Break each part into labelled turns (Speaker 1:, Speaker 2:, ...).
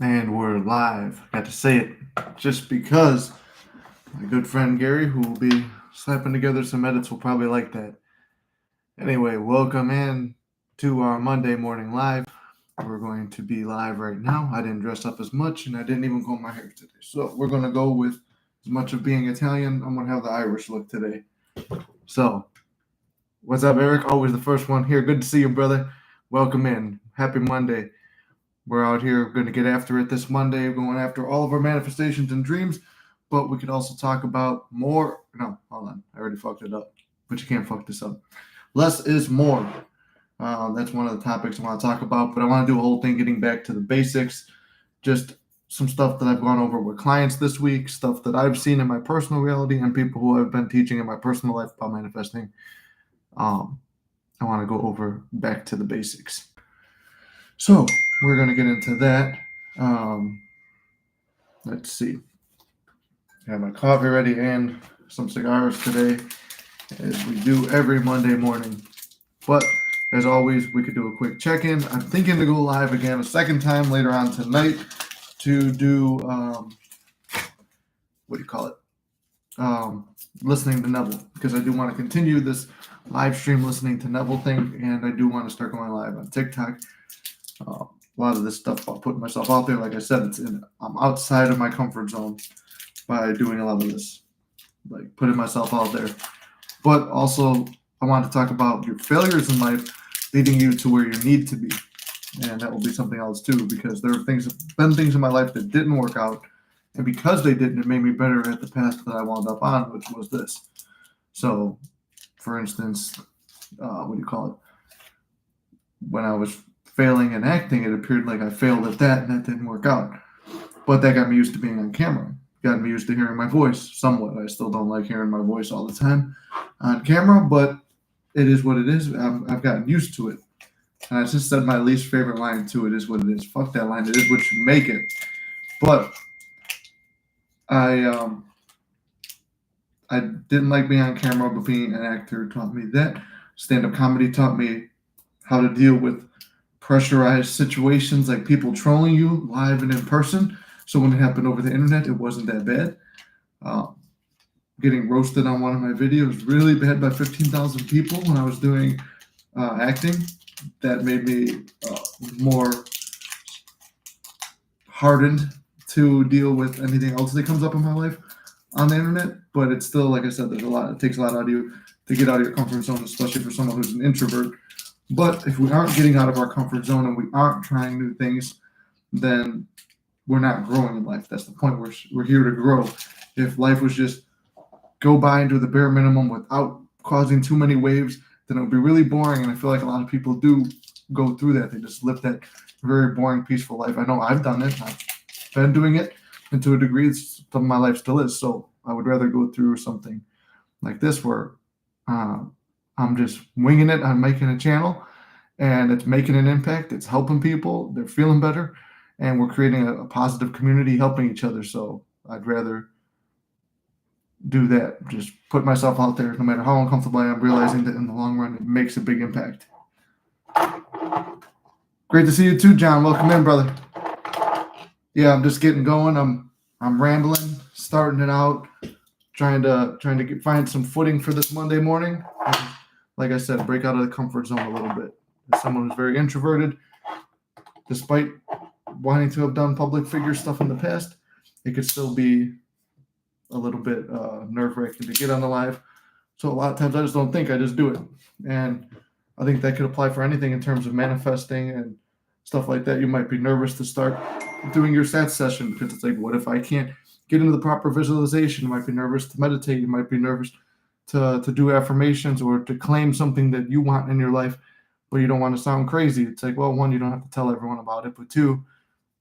Speaker 1: And we're live. I got to say it just because my good friend Gary, who will be slapping together some edits, will probably like that. Anyway, welcome in to our Monday morning live. We're going to be live right now. I didn't dress up as much and I didn't even comb my hair today. So we're going to go with as much of being Italian. I'm going to have the Irish look today. So, what's up, Eric? Always the first one here. Good to see you, brother. Welcome in. Happy Monday. We're out here going to get after it this Monday, going after all of our manifestations and dreams. But we could also talk about more. No, hold on. I already fucked it up. But you can't fuck this up. Less is more. That's one of the topics I want to talk about. But I want to do a whole thing getting back to the basics. Just some stuff that I've gone over with clients this week, stuff that I've seen in my personal reality, and people who I've been teaching in my personal life about manifesting. I want to go over back to the basics. So we're going to get into that. Let's see. I have my coffee ready and some cigars today, as we do every Monday morning. But as always, we could do a quick check-in. I'm thinking to go live again a second time later on tonight to do, listening to Neville, because I do want to continue this live stream listening to Neville thing, and I do want to start going live on TikTok. A lot of this stuff about putting myself out there, like I said, I'm outside of my comfort zone by doing a lot of this, like putting myself out there. But also, I want to talk about your failures in life leading you to where you need to be, and that will be something else too, because there have been things in my life that didn't work out, and because they didn't, it made me better at the path that I wound up on, which was this. So, for instance, when I was failing in acting, it appeared like I failed at that, and that didn't work out. But that got me used to being on camera. Got me used to hearing my voice somewhat. I still don't like hearing my voice all the time on camera, but it is what it is. I've gotten used to it. And I just said my least favorite line to it is what it is. Fuck that line. It is what you make it. But I didn't like being on camera, but being an actor taught me that. Stand-up comedy taught me how to deal with pressurized situations, like people trolling you live and in person. So when it happened over the internet, it wasn't that bad. Getting roasted on one of my videos really bad by 15,000 people when I was doing acting, that made me more hardened to deal with anything else that comes up in my life on the internet. But it's still, like I said, it takes a lot out of you to get out of your comfort zone, especially for someone who's an introvert. But if we aren't getting out of our comfort zone and we aren't trying new things, then we're not growing in life. That's the point. We're here to grow. If life was just go by and do the bare minimum without causing too many waves, then it would be really boring. And I feel like a lot of people do go through that. They just live that very boring, peaceful life. I know I've done it. I've been doing it, and to a degree, some of my life still is. So I would rather go through something like this where I'm just winging it. I'm making a channel, and it's making an impact. It's helping people. They're feeling better, and we're creating a positive community, helping each other. So I'd rather do that. Just put myself out there, no matter how uncomfortable I am, realizing that in the long run, it makes a big impact. Great to see you too, John. Welcome in, brother. Yeah, I'm just getting going. I'm rambling, starting it out, trying to find some footing for this Monday morning. Like I said, break out of the comfort zone a little bit. As someone who's very introverted, despite wanting to have done public figure stuff in the past, it could still be a little bit nerve-wracking to get on the live. So a lot of times I just don't think, I just do it. And I think that could apply for anything in terms of manifesting and stuff like that. You might be nervous to start doing your SAT session because it's like, what if I can't get into the proper visualization? You might be nervous to meditate. You might be nervous to do affirmations or to claim something that you want in your life, but you don't want to sound crazy. It's like, well, one, you don't have to tell everyone about it, but two,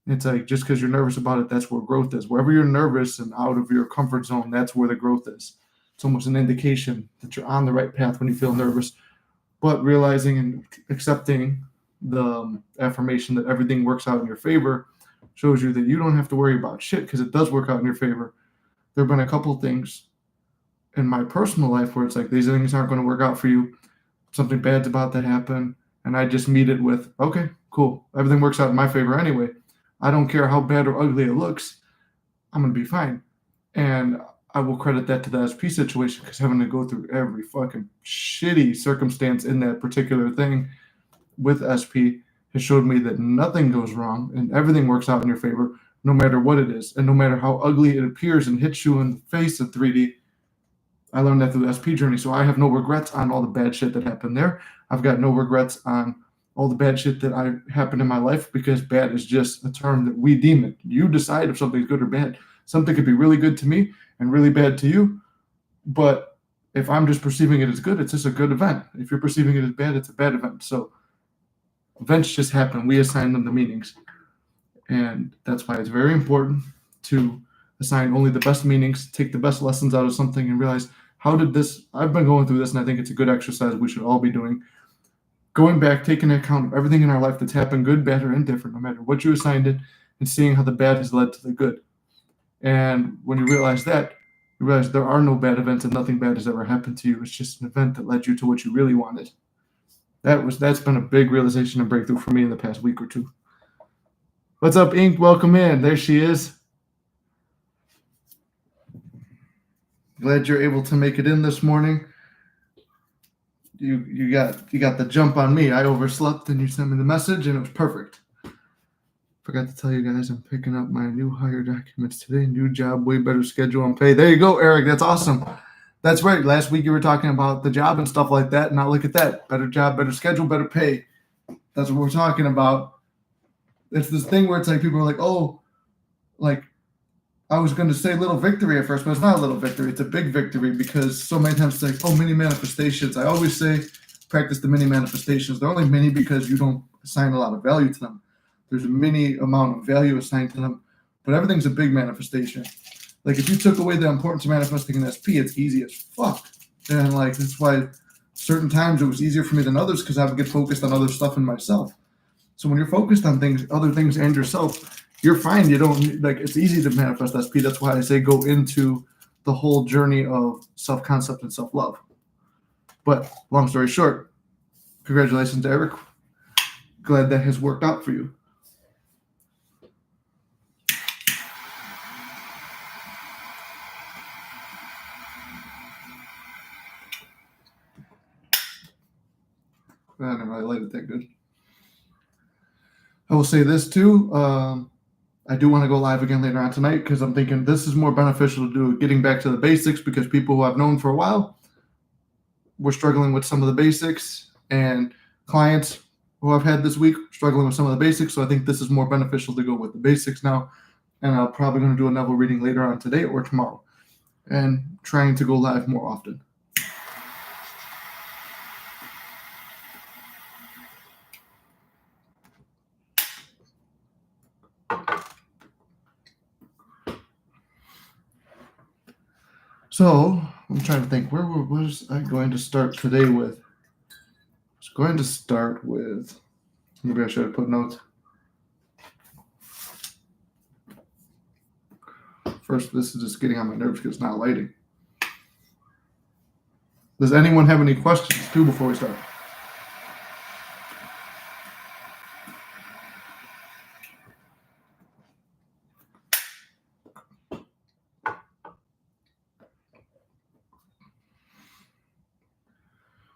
Speaker 1: it's like, just because you're nervous about it, that's where growth is. Wherever you're nervous and out of your comfort zone, that's where the growth is. It's almost an indication that you're on the right path when you feel nervous. But realizing and accepting the affirmation that everything works out in your favor shows you that you don't have to worry about shit, because it does work out in your favor. There have been a couple things in my personal life where it's like, these things aren't going to work out for you. Something bad's about to happen. And I just meet it with, okay, cool. Everything works out in my favor anyway. I don't care how bad or ugly it looks. I'm going to be fine. And I will credit that to the SP situation, because having to go through every fucking shitty circumstance in that particular thing with SP has showed me that nothing goes wrong and everything works out in your favor, no matter what it is. And no matter how ugly it appears and hits you in the face in 3D, I learned that through the SP journey. So I have no regrets on all the bad shit that happened there. I've got no regrets on all the bad shit that happened in my life, because bad is just a term that we deem it. You decide if something's good or bad. Something could be really good to me and really bad to you, but if I'm just perceiving it as good, it's just a good event. If you're perceiving it as bad, it's a bad event. So events just happen. We assign them the meanings. And that's why it's very important to assign only the best meanings, take the best lessons out of something, and realize, how did this, I've been going through this, and I think it's a good exercise we should all be doing. Going back, taking account of everything in our life that's happened, good, bad, or indifferent, no matter what you assigned it, and seeing how the bad has led to the good. And when you realize that, you realize there are no bad events and nothing bad has ever happened to you. It's just an event that led you to what you really wanted. That's been a big realization and breakthrough for me in the past week or two. What's up, Ink? Welcome in. There she is. Glad you're able to make it in this morning. You got the jump on me. I overslept and you sent me the message and it was perfect. Forgot to tell you guys I'm picking up my new hire documents today. New job, way better schedule and pay. There you go, Eric. That's awesome. That's right. Last week you were talking about the job and stuff like that. Now look at that. Better job, better schedule, better pay. That's what we're talking about. It's this thing where it's like people are like, oh, like I was going to say little victory at first, but it's not a little victory. It's a big victory, because so many times it's like, oh, mini manifestations. I always say practice the mini manifestations. They're only mini because you don't assign a lot of value to them. There's a mini amount of value assigned to them, but everything's a big manifestation. Like if you took away the importance of manifesting in SP, it's easy as fuck. And like that's why certain times it was easier for me than others, because I would get focused on other stuff in myself. So when you're focused on things, other things, and yourself, you're fine. You don't like it's easy to manifest SP. That's why I say go into the whole journey of self-concept and self-love. But long story short, congratulations, Eric. Glad that has worked out for you. I didn't really like it that good. I will say this too. I do want to go live again later on tonight, because I'm thinking this is more beneficial to do, getting back to the basics, because people who I've known for a while were struggling with some of the basics, and clients who I've had this week struggling with some of the basics. So I think this is more beneficial to go with the basics now. And I'm probably going to do a Neville reading later on today or tomorrow, and trying to go live more often. So I'm trying to think, where was I going to start today with? I was going to start with, maybe I should have put notes. First, this is just getting on my nerves because it's not lighting. Does anyone have any questions too before we start?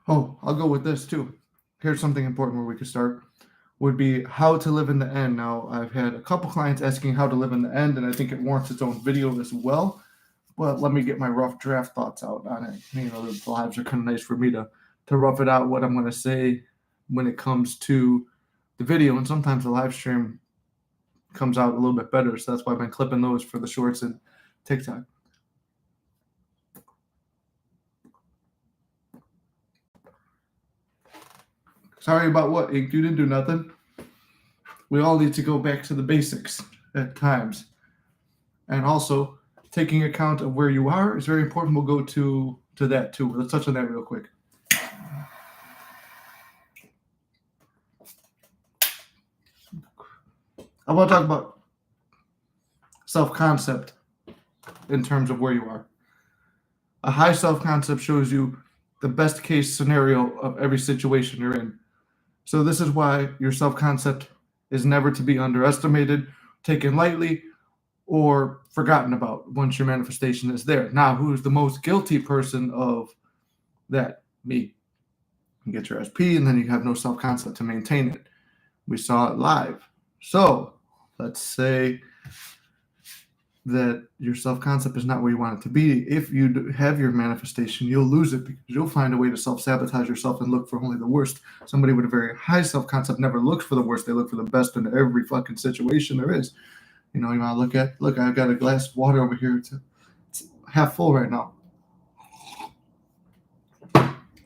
Speaker 1: Oh, I'll go with this too. Here's something important where we could start. Would be how to live in the end. Now, I've had a couple clients asking how to live in the end, and I think it warrants its own video as well. But let me get my rough draft thoughts out on it. You know, the lives are kind of nice for me to rough it out what I'm going to say when it comes to the video. And sometimes the live stream comes out a little bit better. So that's why I've been clipping those for the shorts and TikTok. Sorry about what? You didn't do nothing. We all need to go back to the basics at times. And also, taking account of where you are is very important. We'll go to that too. Let's touch on that real quick. I want to talk about self-concept in terms of where you are. A high self-concept shows you the best case scenario of every situation you're in. So this is why your self-concept is never to be underestimated, taken lightly or forgotten about once your manifestation is there. Now, who's the most guilty person of that? Me. You get your SP and then you have no self-concept to maintain it. We saw it live. So let's say that your self-concept is not where you want it to be. If you have your manifestation, you'll lose it because you'll find a way to self-sabotage yourself and look for only the worst. Somebody with a very high self-concept never looks for the worst. They look for the best in every fucking situation there is. You know, you want to look, I've got a glass of water over here. It's half full right now.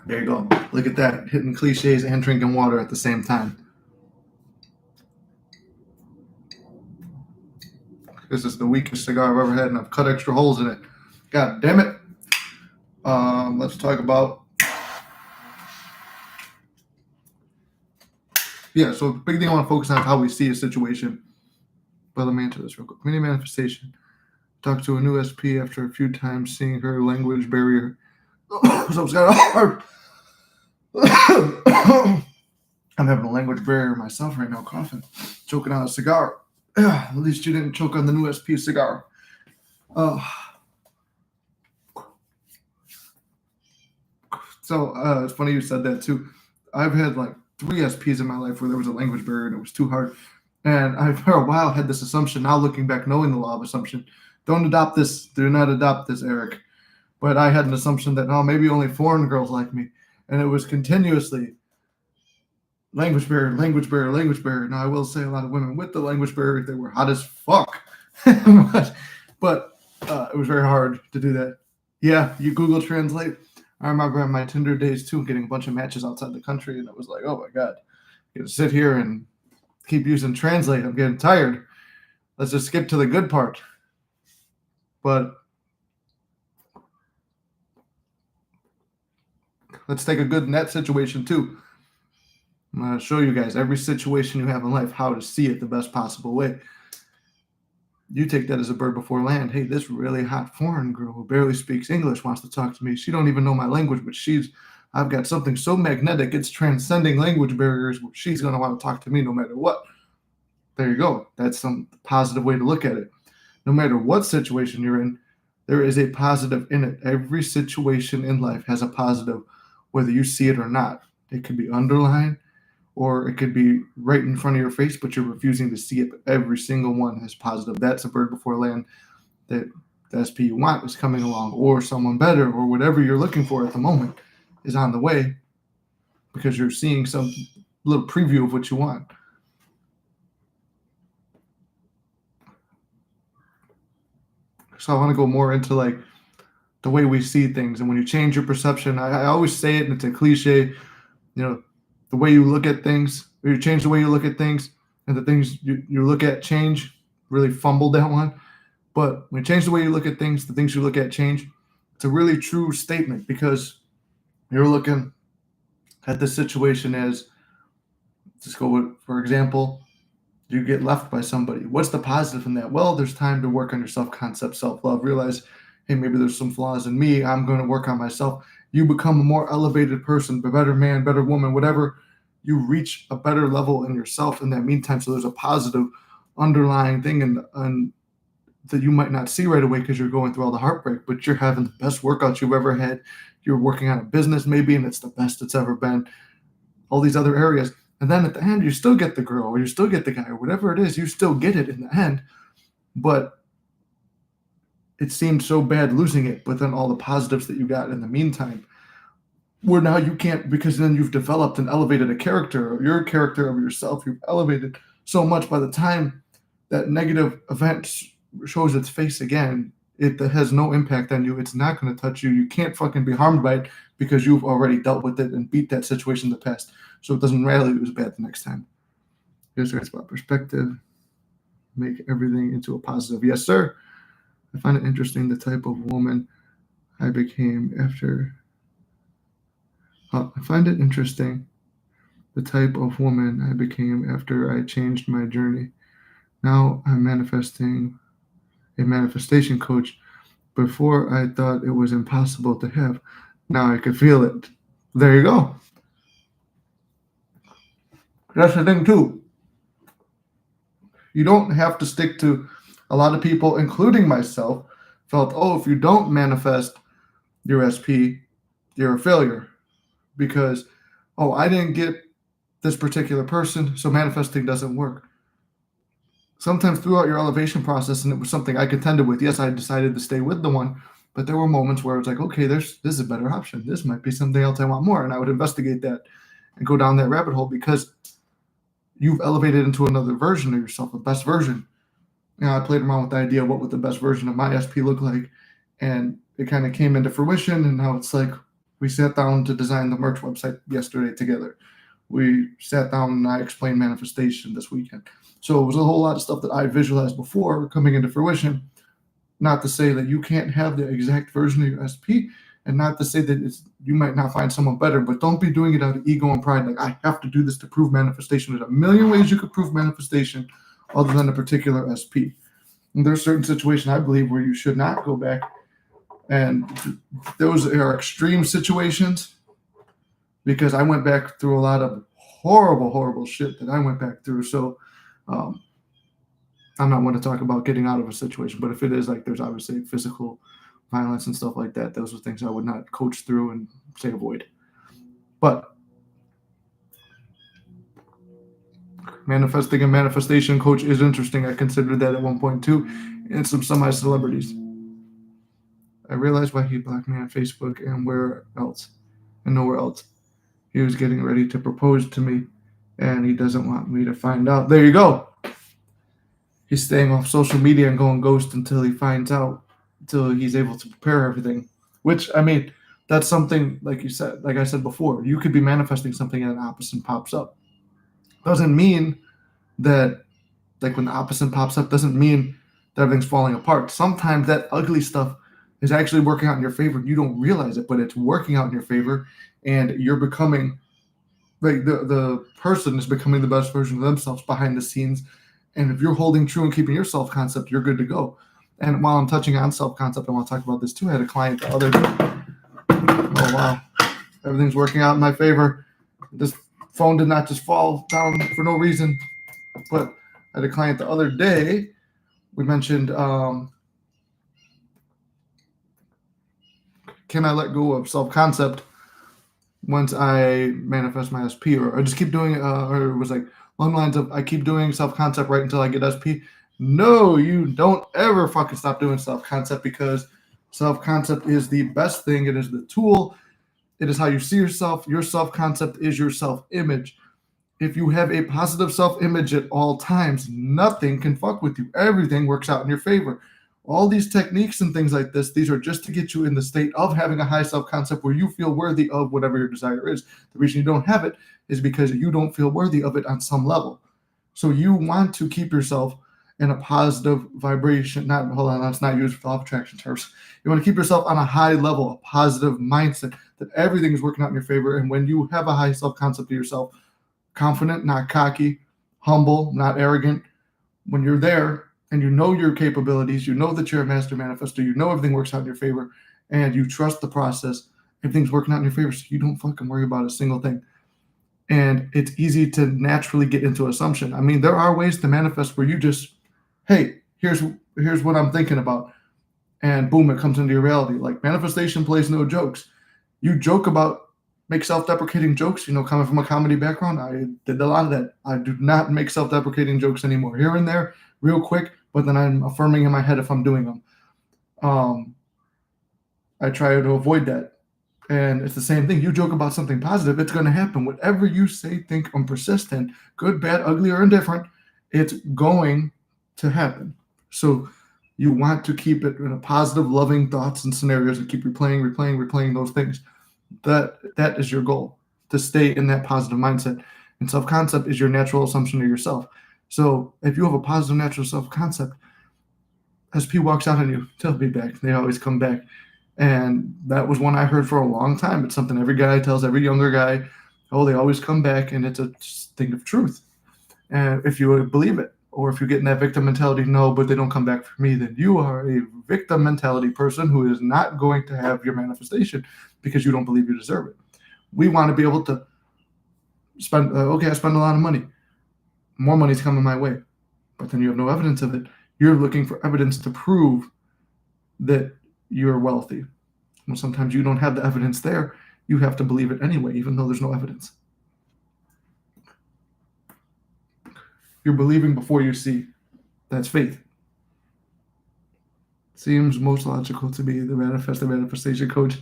Speaker 1: There you go. Look at that. Hitting cliches and drinking water at the same time. This is the weakest cigar I've ever had, and I've cut extra holes in it. God damn it. Let's talk about... Yeah, so the big thing I want to focus on is how we see a situation. But let me answer this real quick. Mini manifestation. Talked to a new SP after a few times, seeing her language barrier. So it's kind of hard. I'm having a language barrier myself right now, coughing, choking on a cigar. At least you didn't choke on the new SP cigar. So it's funny you said that too. I've had like 3 SPs in my life where there was a language barrier and it was too hard. And I, for a while, had this assumption. Now looking back, knowing the law of assumption, don't adopt this. Do not adopt this, Eric. But I had an assumption that, maybe only foreign girls like me. And it was continuously language barrier, language barrier, language barrier. Now, I will say a lot of women with the language barrier, they were hot as fuck. but it was very hard to do that. Yeah, you Google Translate. I remember on my Tinder days, too, getting a bunch of matches outside the country. And it was like, oh, my God. You gotta sit here and keep using Translate. I'm getting tired. Let's just skip to the good part. But let's take a good net situation, too. I'm going to show you guys every situation you have in life, how to see it the best possible way. You take that as a bird before land. Hey, this really hot foreign girl who barely speaks English wants to talk to me. She don't even know my language, but I've got something so magnetic, it's transcending language barriers. She's going to want to talk to me no matter what. There you go. That's some positive way to look at it. No matter what situation you're in, there is a positive in it. Every situation in life has a positive, whether you see it or not. It could be underlined, or it could be right in front of your face, but you're refusing to see it. But every single one has positive. That's a bird before land. That the SP you want is coming along, or someone better, or whatever you're looking for at the moment is on the way, because you're seeing some little preview of what you want. So I want to go more into like the way we see things. And when you change your perception, I always say it, and it's a cliche, the way you look at things, or you change the way you look at things, and the things you look at change. Really fumbled that one. But when you change the way you look at things, the things you look at change. It's a really true statement, because you're looking at this situation as, just go with, for example, you get left by somebody. What's the positive in that? Well, there's time to work on your self-concept, self-love. Realize, hey, maybe there's some flaws in me. I'm going to work on myself. You become a more elevated person, a better man, better woman, whatever. You reach a better level in yourself in that meantime. So there's a positive underlying thing and that you might not see right away because you're going through all the heartbreak, but you're having the best workouts you've ever had. You're working on a business maybe, and it's the best it's ever been. All these other areas. And then at the end, you still get the girl, or you still get the guy, or whatever it is, you still get it in the end. But it seemed so bad losing it, but then all the positives that you got in the meantime, where now you can't, because then you've developed and elevated a character, or your character of yourself, you've elevated so much by the time that negative event shows its face again, it has no impact on you. It's not going to touch you. You can't fucking be harmed by it because you've already dealt with it and beat that situation in the past. So it doesn't matter if it was bad the next time. Here's where it's about perspective. Make everything into a positive. Yes, sir. I find it interesting the type of woman I became after. I find it interesting the type of woman I became after I changed my journey. Now I'm manifesting a manifestation coach. Before I thought it was impossible to have. Now I can feel it. There you go. That's the thing too. You don't have to stick to. A lot of people, including myself, felt, oh, if you don't manifest your SP, you're a failure because, oh, I didn't get this particular person, so manifesting doesn't work. Sometimes throughout your elevation process, and it was something I contended with, yes, I decided to stay with the one, but there were moments where it's like, okay, this is a better option. This might be something else I want more. And I would investigate that and go down that rabbit hole because you've elevated into another version of yourself, a best version. I played around with the idea of what would the best version of my SP look like, and it kind of came into fruition. And now it's like we sat down to design the merch website yesterday together. We sat down and I explained manifestation this weekend. So it was a whole lot of stuff that I visualized before coming into fruition. Not to say that you can't have the exact version of your SP, and not to say that you might not find someone better, but don't be doing it out of ego and pride. Like, I have to do this to prove manifestation. There's a million ways you could prove manifestation other than a particular SP. And there's certain situations I believe where you should not go back. And those are extreme situations because I went back through a lot of horrible, horrible shit that I went back through. So I'm not one to talk about getting out of a situation, but if it is like there's obviously physical violence and stuff like that, those are things I would not coach through and say avoid. But manifesting a manifestation coach is interesting. I considered that at one point too, and some semi-celebrities. I realized why he blocked me on Facebook and where else, and nowhere else. He was getting ready to propose to me, and he doesn't want me to find out. There you go. He's staying off social media and going ghost until he finds out, until he's able to prepare everything. Which, I mean, that's something, like you said, like I said before, you could be manifesting something and an opposite pops up. Doesn't mean that, like when the opposite pops up, doesn't mean that everything's falling apart. Sometimes that ugly stuff is actually working out in your favor. You don't realize it, but it's working out in your favor, and you're becoming, like the person is becoming the best version of themselves behind the scenes. And if you're holding true and keeping your self-concept, you're good to go. And while I'm touching on self-concept, I want to talk about this too. I had a client the other day. Oh, wow. Everything's working out in my favor. This phone did not just fall down for no reason. But I had a client the other day. We mentioned, can I let go of self-concept once I manifest my SP? Or I just keep doing, or it was like, along the lines of I keep doing self-concept right until I get SP. No, you don't ever fucking stop doing self-concept because self-concept is the best thing. It is the tool. It is how you see yourself. Your self-concept is your self-image. If you have a positive self-image at all times, nothing can fuck with you. Everything works out in your favor. All these techniques and things like this, these are just to get you in the state of having a high self-concept where you feel worthy of whatever your desire is. The reason you don't have it is because you don't feel worthy of it on some level. So you want to keep yourself in a positive vibration. Hold on, let's not use law of attraction terms. You want to keep yourself on a high level, a positive mindset that everything is working out in your favor. And when you have a high self-concept of yourself, confident, not cocky, humble, not arrogant, when you're there and you know your capabilities, you know that you're a master manifestor, you know everything works out in your favor, and you trust the process, everything's working out in your favor, so you don't fucking worry about a single thing. And it's easy to naturally get into assumption. I mean, there are ways to manifest where you just, hey, here's what I'm thinking about. And boom, it comes into your reality. Like manifestation plays no jokes. You joke about, make self-deprecating jokes, coming from a comedy background. I did a lot of that. I do not make self-deprecating jokes anymore. Here and there, real quick, but then I'm affirming in my head if I'm doing them. I try to avoid that. And it's the same thing. You joke about something positive, it's going to happen. Whatever you say, think, and persistent, good, bad, ugly, or indifferent, it's going to happen. So you want to keep it in a positive, loving thoughts and scenarios and keep replaying those things. That is your goal, to stay in that positive mindset. And self-concept is your natural assumption of yourself. So if you have a positive natural self-concept, SP walks out on you, they'll be back. They always come back. And that was one I heard for a long time. It's something every guy tells every younger guy. Oh, they always come back, and it's a thing of truth. And if you believe it, or if you get in that victim mentality, no, but they don't come back for me, then you are a victim mentality person who is not going to have your manifestation because you don't believe you deserve it. We want to be able to spend, I spend a lot of money. More money's coming my way. but then you have no evidence of it. You're looking for evidence to prove that you're wealthy. Well, sometimes you don't have the evidence there. You have to believe it anyway, even though there's no evidence. You're believing before you see. That's faith. Seems most logical to me, the manifestation coach.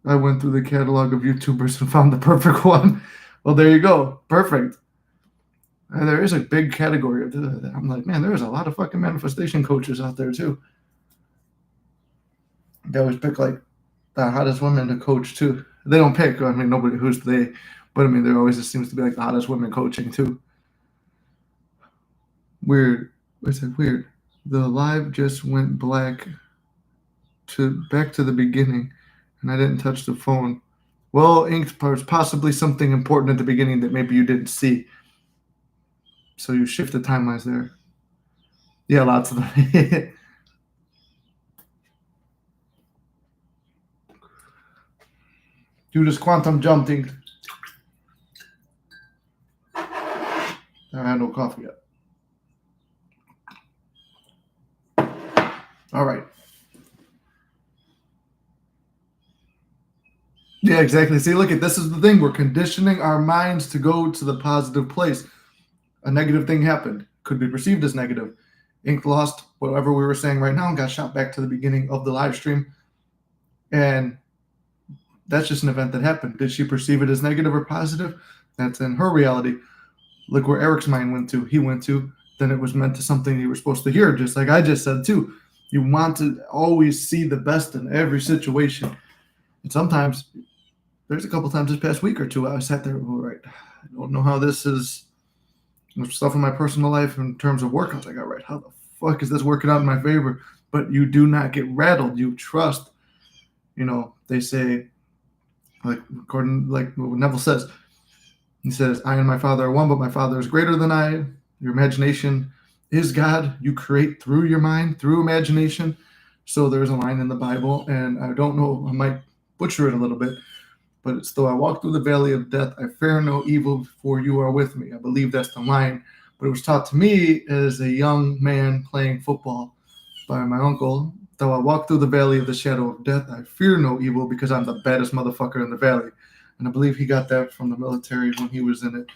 Speaker 1: I went through the catalog of YouTubers and found the perfect one. Well, there you go. Perfect. And there is a big category of that. I'm like, man, there's a lot of fucking manifestation coaches out there too. They always pick like the hottest women to coach too. They don't pick. I mean, nobody who's they, but I mean, there always just seems to be like the hottest women coaching too. Weird. It's like weird. The live just went back to the beginning, and I didn't touch the phone. Well, Ink, there's possibly something important at the beginning that maybe you didn't see. So you shift the timelines there. Yeah, lots of them. You just quantum jumped, Ink. I had no coffee yet. All right. Yeah, exactly. See, look at this is the thing. We're conditioning our minds to go to the positive place. A negative thing happened. Could be perceived as negative. Ink lost whatever we were saying right now and got shot back to the beginning of the live stream. And that's just an event that happened. Did she perceive it as negative or positive? That's in her reality. Look where Eric's mind went to. He went to, then it was meant to something you were supposed to hear, just like I just said too. You want to always see the best in every situation. And sometimes, there's a couple times this past week or two, I sat there, all right, I don't know how this is, stuff in my personal life in terms of work. I was like, all right, how the fuck is this working out in my favor? But you do not get rattled. You trust. You know, they say, like according, like what Neville says, he says, I and my Father are one, but my Father is greater than I. Your imagination is God. You create through your mind, through imagination. So there's a line in the Bible, and I don't know, I might butcher it a little bit, but it's though I walk through the valley of death, I fear no evil, for you are with me. I believe that's the line. But it was taught to me as a young man playing football by my uncle. Though I walk through the valley of the shadow of death, I fear no evil because I'm the baddest motherfucker in the valley. And I believe he got that from the military when he was in it.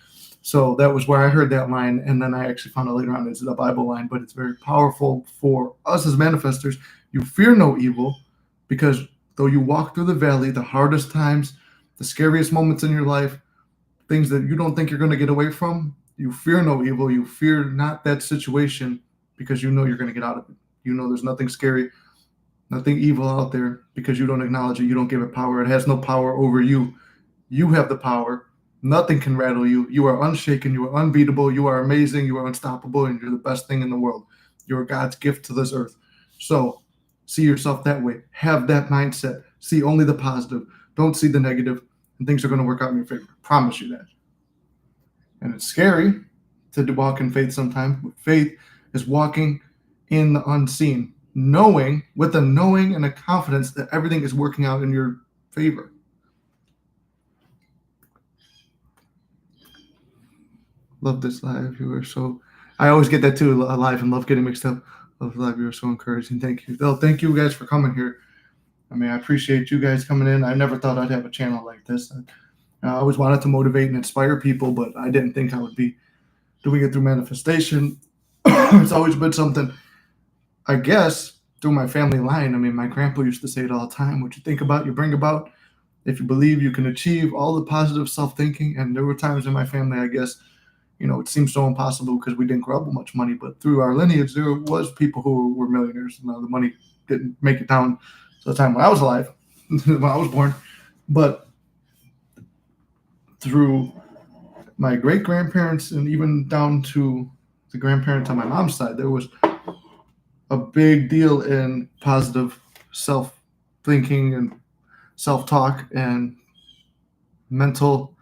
Speaker 1: So that was where I heard that line. And then I actually found out later on it's the Bible line, but it's very powerful for us as manifestors. You fear no evil because though you walk through the valley, the hardest times, the scariest moments in your life, things that you don't think you're going to get away from, you fear no evil. You fear not that situation because you know you're going to get out of it. You know there's nothing scary, nothing evil out there because you don't acknowledge it. You don't give it power. It has no power over you. You have the power. Nothing can rattle you. You are unshaken. You are unbeatable. You are amazing. You are unstoppable. And you're the best thing in the world. You're God's gift to this earth. So see yourself that way. Have that mindset. See only the positive. Don't see the negative. And things are going to work out in your favor. I promise you that. And it's scary to walk in faith sometimes. Faith is walking in the unseen. Knowing, with a knowing and a confidence that everything is working out in your favor. Love this live. You are so. I always get that too, live, and love getting mixed up. Love live. You are so encouraging. Thank you. Oh, thank you guys for coming here. I mean, I appreciate you guys coming in. I never thought I'd have a channel like this. I always wanted to motivate and inspire people, but I didn't think I would be doing it through manifestation. It's always been something, I guess, through my family line. I mean, my grandpa used to say it all the time. What you think about, you bring about. If you believe, you can achieve. All the positive self-thinking. And there were times in my family, I guess, you know, it seems so impossible because we didn't grow up with much money. But through our lineage, there was people who were millionaires. You know, the money didn't make it down to the time when I was alive, when I was born. But through my great-grandparents and even down to the grandparents on my mom's side, there was a big deal in positive self-thinking and self-talk and mental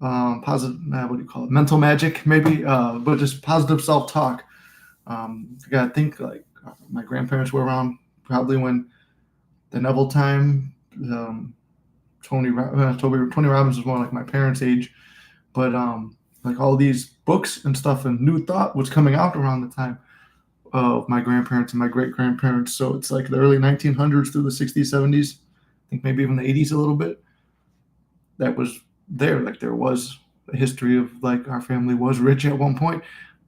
Speaker 1: positive, what do you call it? Mental magic, maybe, but just positive self-talk. You got to think like my grandparents were around probably when the Neville time. Tony Robbins was more like my parents' age, but like all these books and stuff, and New Thought was coming out around the time of my grandparents and my great grandparents. So it's like the early 1900s through the 60s, 70s. I think maybe even the 80s a little bit. That was there. Like there was a history of like our family was rich at one point,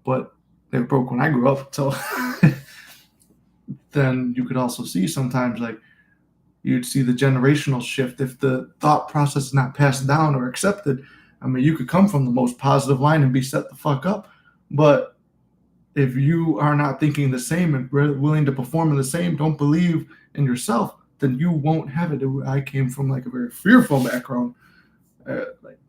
Speaker 1: but they were broke when I grew up. So then you could also see sometimes like you'd see the generational shift if the thought process is not passed down or accepted. I mean, you could come from the most positive line and be set the fuck up, but if you are not thinking the same and willing to perform in the same, don't believe in yourself, then you won't have it. I came from like a very fearful background. Like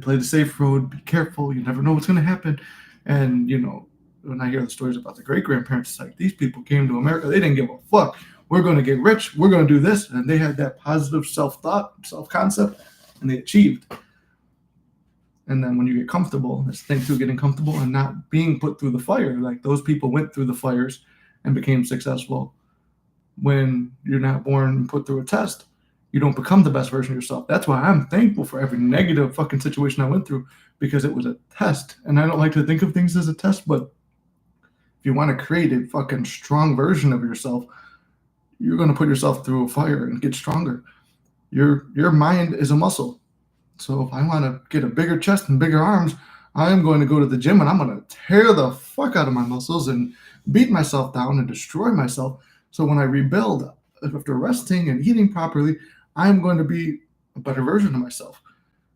Speaker 1: play the safe road, be careful. You never know what's going to happen. And you know, when I hear the stories about the great grandparents, it's like these people came to America. They didn't give a fuck. We're going to get rich. We're going to do this, and they had that positive self-thought, self-concept, and they achieved. And then when you get comfortable, this thing too, getting comfortable and not being put through the fire. Like those people went through the fires and became successful. When you're not born and put through a test, you don't become the best version of yourself. That's why I'm thankful for every negative fucking situation I went through, because it was a test. And I don't like to think of things as a test, but if you want to create a fucking strong version of yourself, you're going to put yourself through a fire and get stronger. Your mind is a muscle. So if I want to get a bigger chest and bigger arms, I'm going to go to the gym and I'm going to tear the fuck out of my muscles and beat myself down and destroy myself. So when I rebuild after resting and eating properly, I'm going to be a better version of myself.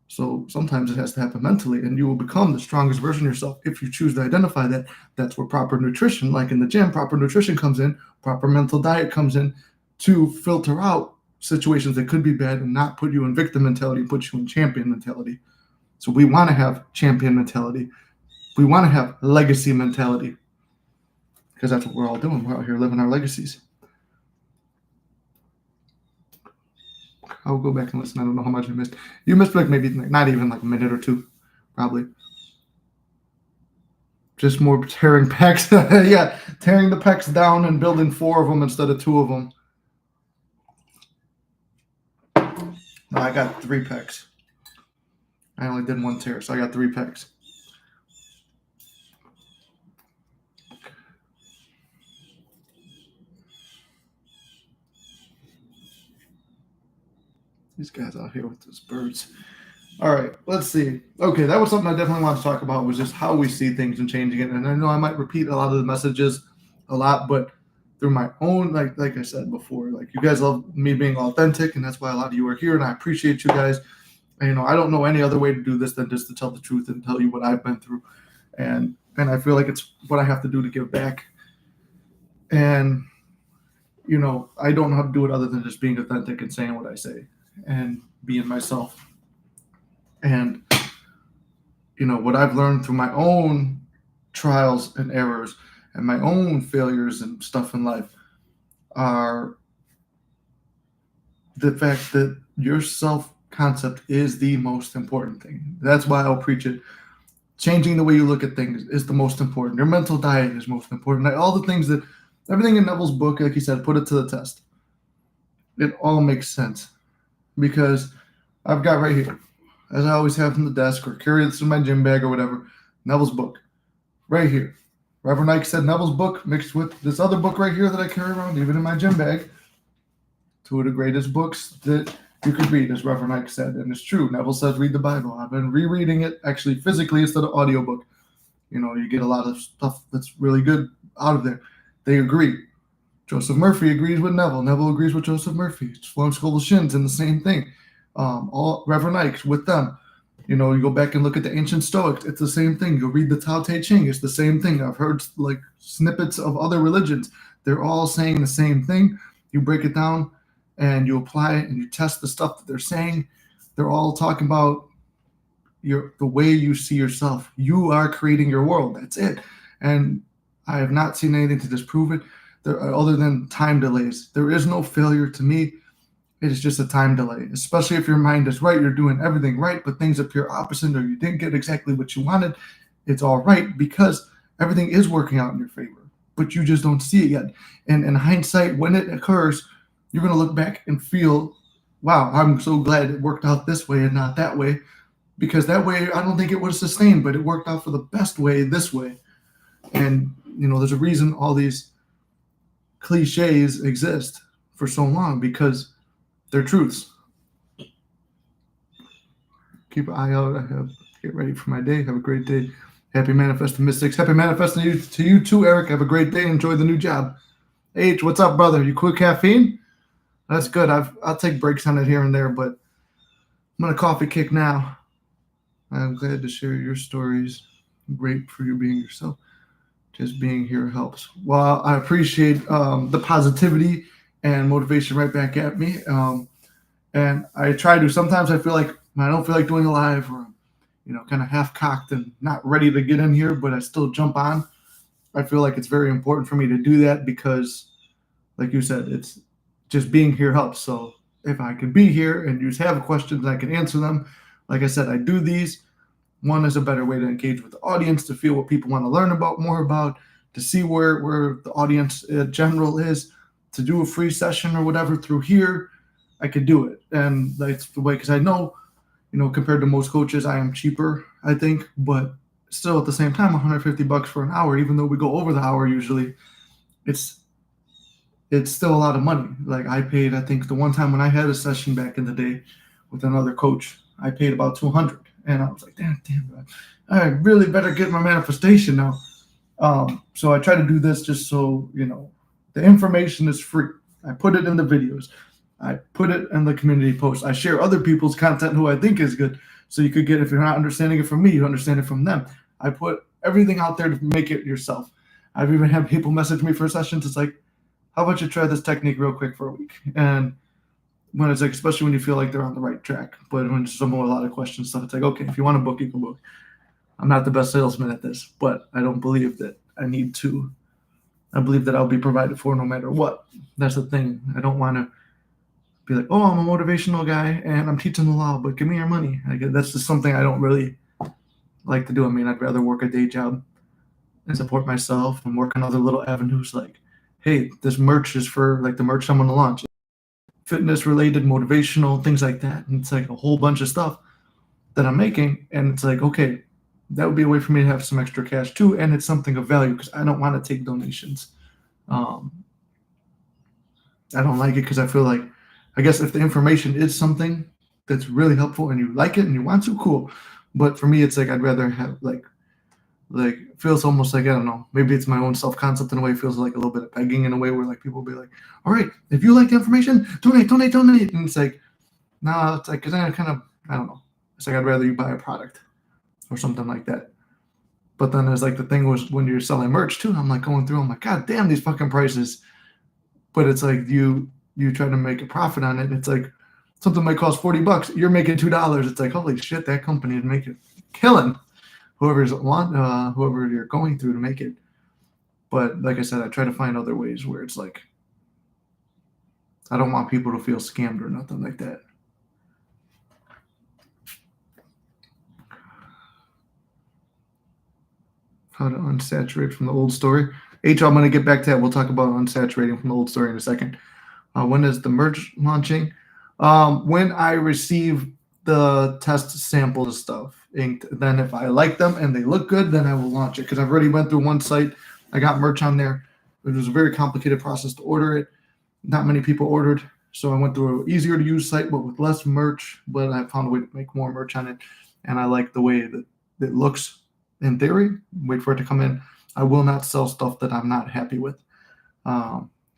Speaker 1: So sometimes it has to happen mentally, and you will become the strongest version of yourself if you choose to identify that. That's where proper nutrition, like in the gym, proper nutrition comes in, proper mental diet comes in to filter out situations that could be bad and not put you in victim mentality, put you in champion mentality. So we want to have champion mentality. We want to have legacy mentality, because that's what we're all doing. We're out here living our legacies. I'll go back and listen. I don't know how much I missed. You missed like maybe not even like a minute or two, probably. Just more tearing pecs. Yeah, tearing the pecs down and building 4 of them instead of 2 of them. No, I got 3 pecs. I only did 1 tear, so I got 3 pecs. These guys out here with those birds. All right, let's see. Okay, that was something I definitely want to talk about, was just how we see things and changing it. And I know I might repeat a lot of the messages a lot, but through my own, like I said before, like you guys love me being authentic, and that's why a lot of you are here, and I appreciate you guys. And, you know, I don't know any other way to do this than just to tell the truth and tell you what I've been through. And I feel like it's what I have to do to give back. And, you know, I don't know how to do it other than just being authentic and saying what I say and being myself. And, you know, what I've learned through my own trials and errors and my own failures and stuff in life are the fact that your self-concept is the most important thing. That's why I'll preach it. Changing the way you look at things is the most important. Your mental diet is most important. Like all the things that, everything in Neville's book, like he said, put it to the test. It all makes sense, because I've got right here, as I always have on the desk or carry this in my gym bag or whatever, Neville's book right here. Reverend Ike said Neville's book mixed with this other book right here that I carry around, even in my gym bag. 2 of the greatest books that you could read, as Reverend Ike said. And it's true. Neville says read the Bible. I've been rereading it actually physically instead of audiobook. You know, you get a lot of stuff that's really good out of there. They agree. Joseph Murphy agrees with Neville. Neville agrees with Joseph Murphy. Sloan School Shin's in the same thing. All Reverend Ike's with them. You know, you go back and look at the ancient Stoics, it's the same thing. You'll read the Tao Te Ching, it's the same thing. I've heard like snippets of other religions. They're all saying the same thing. You break it down and you apply it and you test the stuff that they're saying. They're all talking about the way you see yourself. You are creating your world. That's it. And I have not seen anything to disprove it other than time delays. There is no failure to me. It is just a time delay, especially if your mind is right. You're doing everything right, but things appear opposite or you didn't get exactly what you wanted. It's all right, because everything is working out in your favor, but you just don't see it yet. And in hindsight, when it occurs, you're going to look back and feel, wow, I'm so glad it worked out this way and not that way. because that way I don't think it would have sustained, but it worked out for the best way this way. And, there's a reason all these cliches exist for so long, because they're truths. Keep an eye out. Get ready for my day. Have a great day. Happy manifesting, Mystics. Happy manifesting to you too, Eric. Have a great day. Enjoy the new job. H, what's up, brother? You quit caffeine? That's good. I'll take breaks on it here and there, but I'm on a coffee kick now. I'm glad to share your stories. Great for you being yourself. Just being here helps. Well, I appreciate the positivity and motivation right back at me. And I try to. Sometimes I feel like I don't feel like doing a live, or kind of half-cocked and not ready to get in here, but I still jump on. I feel like it's very important for me to do that because, like you said, it's just being here helps. So if I could be here and you have questions, I can answer them. Like I said, I do these. One is a better way to engage with the audience, to feel what people want to learn more about, to see where the audience in general is, to do a free session or whatever through here. I could do it. And that's the way, because I know, compared to most coaches, I am cheaper, I think, but still at the same time, $150 for an hour, even though we go over the hour usually, it's still a lot of money. Like I paid, I think the one time when I had a session back in the day with another coach, I paid about $200, and I was like, damn, I really better get my manifestation now. So I try to do this just so, the information is free. I put it in the videos. I put it in the community posts. I share other people's content who I think is good. So you could get, if you're not understanding it from me, you understand it from them. I put everything out there to make it yourself. I've even had people message me for sessions. It's like, how about you try this technique real quick for a week? And when it's like, especially when you feel like they're on the right track, but when someone with a lot of questions, stuff, it's like, okay, if you want to book, you can book. I'm not the best salesman at this, but I don't believe that I need to. I believe that I'll be provided for no matter what. That's the thing. I don't want to be like, oh, I'm a motivational guy and I'm teaching the law, but give me your money. That's just something I don't really like to do. I mean, I'd rather work a day job and support myself and work on other little avenues like, hey, this merch is for like the merch I'm going to launch. Fitness related, motivational, things like that. And it's like a whole bunch of stuff that I'm making. And it's like, okay, that would be a way for me to have some extra cash too. And it's something of value because I don't want to take donations. I don't like it because I feel like, I guess if the information is something that's really helpful and you like it and you want to, cool. But for me, it's like I'd rather have like feels almost like, I don't know, maybe it's my own self-concept in a way. It feels like a little bit of begging in a way where like people will be like, all right, if you like the information, donate. And it's like, no, it's like, cause I kind of, I don't know. It's like, I'd rather you buy a product or something like that. But then there's like the thing was when you're selling merch too, I'm like going through, I'm like, God damn these fucking prices. But it's like you try to make a profit on it. And it's like something might cost $40. You're making $2. It's like, holy shit, that company is making killing whoever you're going through to make it. But like I said, I try to find other ways where it's like, I don't want people to feel scammed or nothing like that. How to unsaturate from the old story. H, I'm going to get back to that. We'll talk about unsaturating from the old story in a second. When is the merch launching? When I receive the test samples and stuff inked, then if I like them and they look good, then I will launch it. Because I've already went through one site. I got merch on there. It was a very complicated process to order it. Not many people ordered. So I went through an easier to use site, but with less merch. But I found a way to make more merch on it. And I like the way that it looks in theory. Wait for it to come in. I will not sell stuff that I'm not happy with.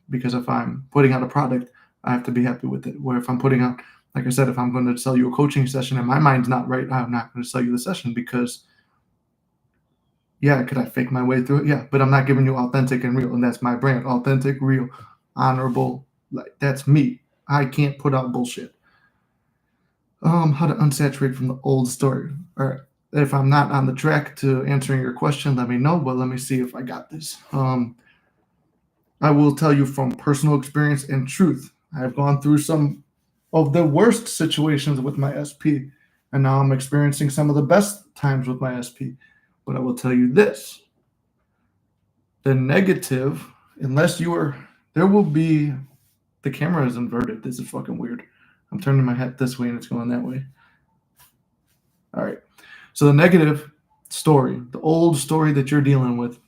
Speaker 1: Because if I'm putting out a product, I have to be happy with it. Where if I'm putting out, like I said, if I'm going to sell you a coaching session and my mind's not right, I'm not going to sell you the session because, yeah, could I fake my way through it? Yeah, but I'm not giving you authentic and real. And that's my brand. Authentic, real, honorable. Like that's me. I can't put out bullshit. How to unsaturate from the old story. All right. If I'm not on the track to answering your question, let me know, but let me see if I got this. I will tell you from personal experience and truth. I've gone through some of the worst situations with my SP, and now I'm experiencing some of the best times with my SP. But I will tell you this. The negative, unless you are, there will be, the camera is inverted. This is fucking weird. I'm turning my head this way and it's going that way. All right. So the negative story, the old story that you're dealing with,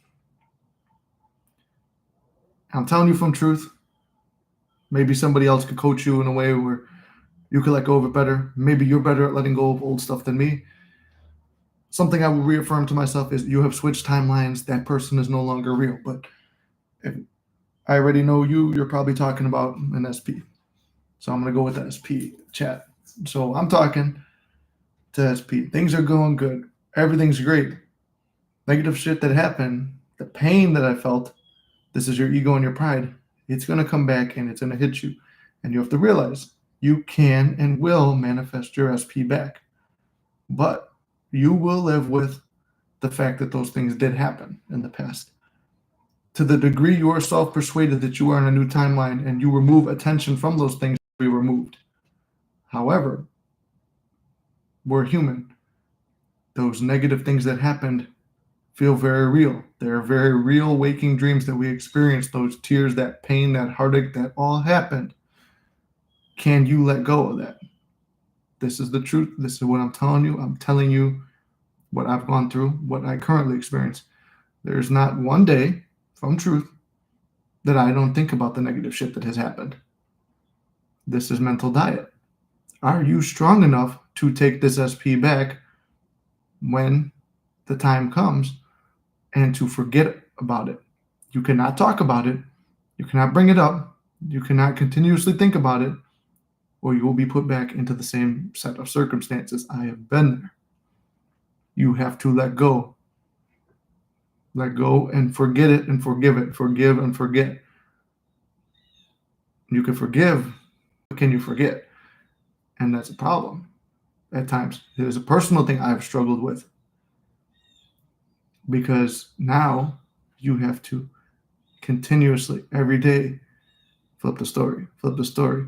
Speaker 1: I'm telling you from truth. Maybe somebody else could coach you in a way where you could let go of it better. Maybe you're better at letting go of old stuff than me. Something I will reaffirm to myself is you have switched timelines. That person is no longer real. But if I already know you, you're probably talking about an SP. So I'm going to go with the SP chat. So I'm talking to SP. Things are going good. Everything's great. Negative shit that happened, the pain that I felt, this is your ego and your pride. It's going to come back and it's going to hit you. And you have to realize you can and will manifest your SP back. But you will live with the fact that those things did happen in the past. To the degree you are self-persuaded that you are in a new timeline and you remove attention from those things, be removed. However, we're human. Those negative things that happened feel very real. They're very real waking dreams that we experience, those tears, that pain, that heartache, that all happened. Can you let go of that? This is the truth. This is what I'm telling you. I'm telling you what I've gone through, what I currently experience. There's not one day from truth that I don't think about the negative shit that has happened. This is mental diet. Are you strong enough to take this SP back when the time comes and to forget about it? You cannot talk about it. You cannot bring it up. You cannot continuously think about it, or you will be put back into the same set of circumstances. I have been there. You have to let go. Let go and forget it and forgive it. Forgive and forget. You can forgive, but can you forget? And that's a problem at times. It is a personal thing I've struggled with. Because now you have to continuously, every day, flip the story, flip the story.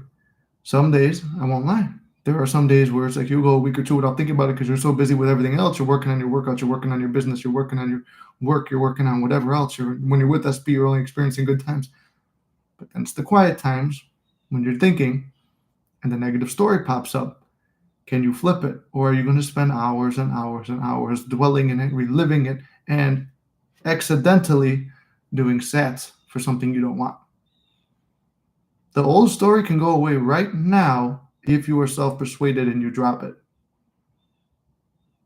Speaker 1: Some days, I won't lie, there are some days where it's like you go a week or two without thinking about it because you're so busy with everything else. You're working on your workouts, you're working on your business, you're working on your work, you're working on whatever else. When you're with SP, you're only experiencing good times. But then it's the quiet times when you're thinking and the negative story pops up. Can you flip it? Or are you going to spend hours and hours and hours dwelling in it, reliving it, and accidentally doing sats for something you don't want? The old story can go away right now if you are self-persuaded and you drop it.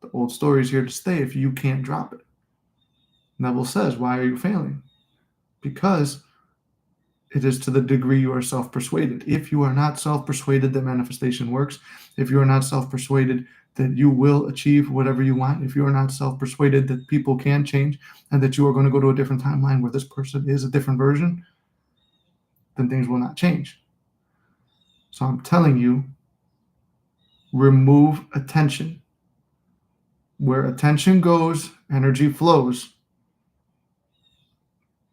Speaker 1: The old story is here to stay if you can't drop it. Neville says, why are you failing? Because it is to the degree you are self-persuaded. If you are not self-persuaded that manifestation works, if you are not self-persuaded that you will achieve whatever you want, if you are not self-persuaded that people can change and that you are going to go to a different timeline where this person is a different version, then things will not change. So I'm telling you, remove attention. Where attention goes, energy flows.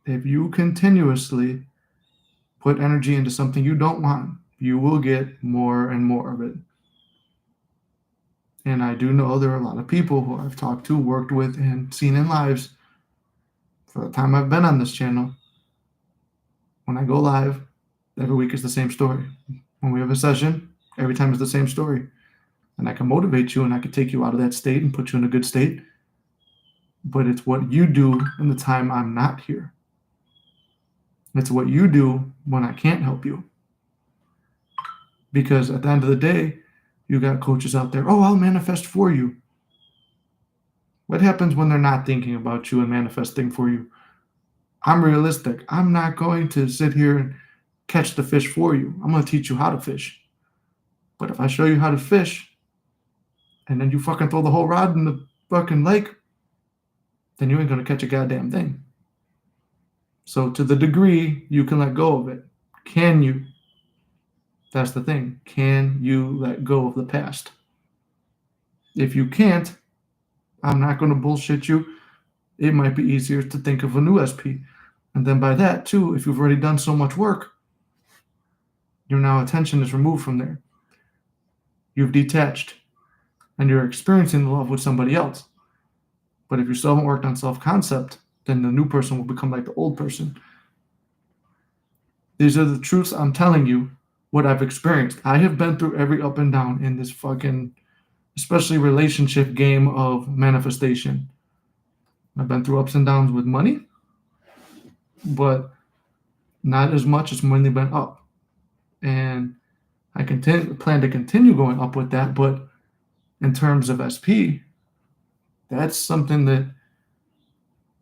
Speaker 1: If you continuously put energy into something you don't want, you will get more and more of it. And I do know there are a lot of people who I've talked to, worked with, and seen in lives for the time I've been on this channel. When I go live, every week is the same story. When we have a session, every time is the same story. And I can motivate you and I can take you out of that state and put you in a good state. But it's what you do in the time I'm not here. It's what you do when I can't help you. Because at the end of the day, you got coaches out there, oh, I'll manifest for you. What happens when they're not thinking about you and manifesting for you? I'm realistic. I'm not going to sit here and catch the fish for you. I'm going to teach you how to fish. But if I show you how to fish, and then you fucking throw the whole rod in the fucking lake, then you ain't going to catch a goddamn thing. So to the degree you can let go of it, can you? That's the thing. Can you let go of the past? If you can't, I'm not going to bullshit you. It might be easier to think of a new SP. And then by that, too, if you've already done so much work, your now attention is removed from there. You've detached. And you're experiencing the love with somebody else. But if you still haven't worked on self-concept, then the new person will become like the old person. These are the truths I'm telling you, what I've experienced. I have been through every up and down in this fucking especially relationship game of manifestation. I've been through ups and downs with money, but not as much as mainly been up. And I plan to continue going up with that, but in terms of SP, that's something that,